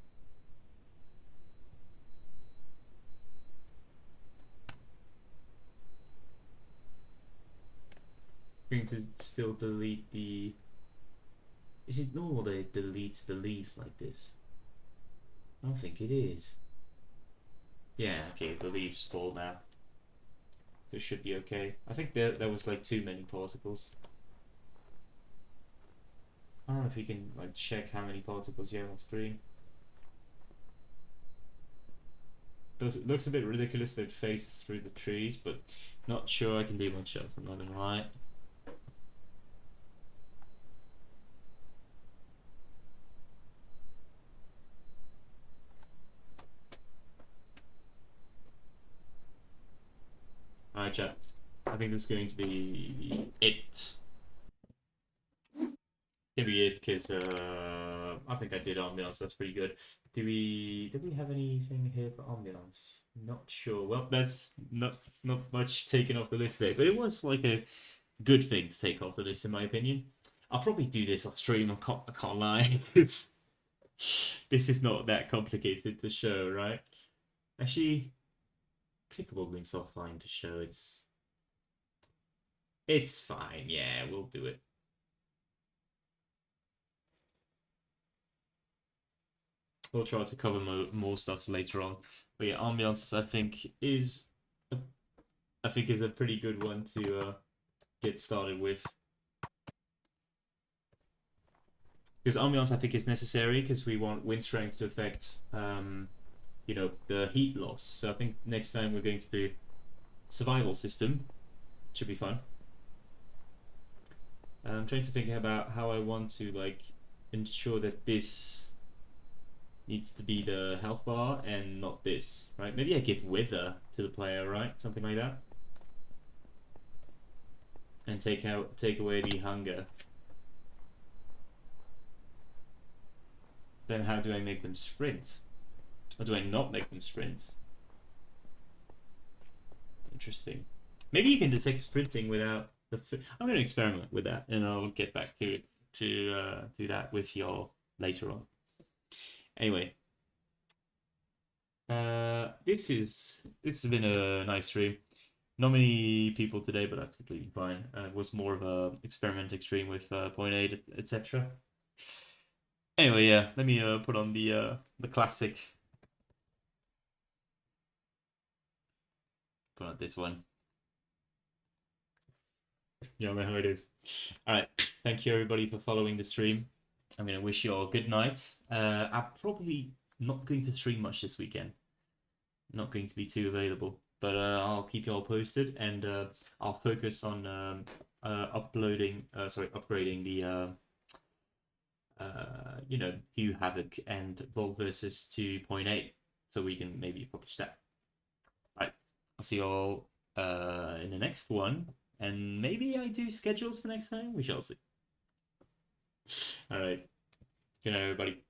Going to still delete the. Is it normal that it deletes the leaves like this? I don't think it is. Yeah, okay, the leaves fall now. So it should be okay. I think there was like too many particles. I don't know if you can like check how many particles you have on screen. It looks a bit ridiculous that it faces through the trees, but not sure I can do much else, I'm not gonna lie. Alright, chat. I think this is going to be it. Gonna be it because I think I did ambiance. That's pretty good. Did we have anything here for ambiance? Not sure. Well, that's not much taken off the list today, but it was like a good thing to take off the list in my opinion. I'll probably do this off stream. I can't lie. This is not that complicated to show, right? Actually, clickable links offline to show. It's fine. Yeah, we'll do it. We'll try to cover more stuff later on. But yeah, ambiance I think is a pretty good one to get started with. Because ambiance I think is necessary because we want wind strength to affect you know, the heat loss. So I think next time we're going to do survival system. Should be fun. I'm trying to think about how I want to like ensure that this needs to be the health bar and not this, right? Maybe I give wither to the player, right? Something like that. And take away the hunger. Then how do I make them sprint? Or do I not make them sprint? Interesting. Maybe you can detect sprinting without the. I'm going to experiment with that, and I'll get back to do that with y'all later on. Anyway, this has been a nice stream. Not many people today, but that's completely fine. It was more of a experimenting stream with point 8, etc. Anyway, yeah, let me put on the classic. about this one. You know how it is. All right. Thank you everybody for following the stream. I'm gonna wish you all good night. I'm probably not going to stream much this weekend. Not going to be too available, but I'll keep you all posted, and I'll focus on upgrading the Hue Havoc and Volt versus 2.8, so we can maybe publish that. All right. I'll see you all in the next one, and maybe I do schedules for next time. We shall see. All right. Good night, everybody.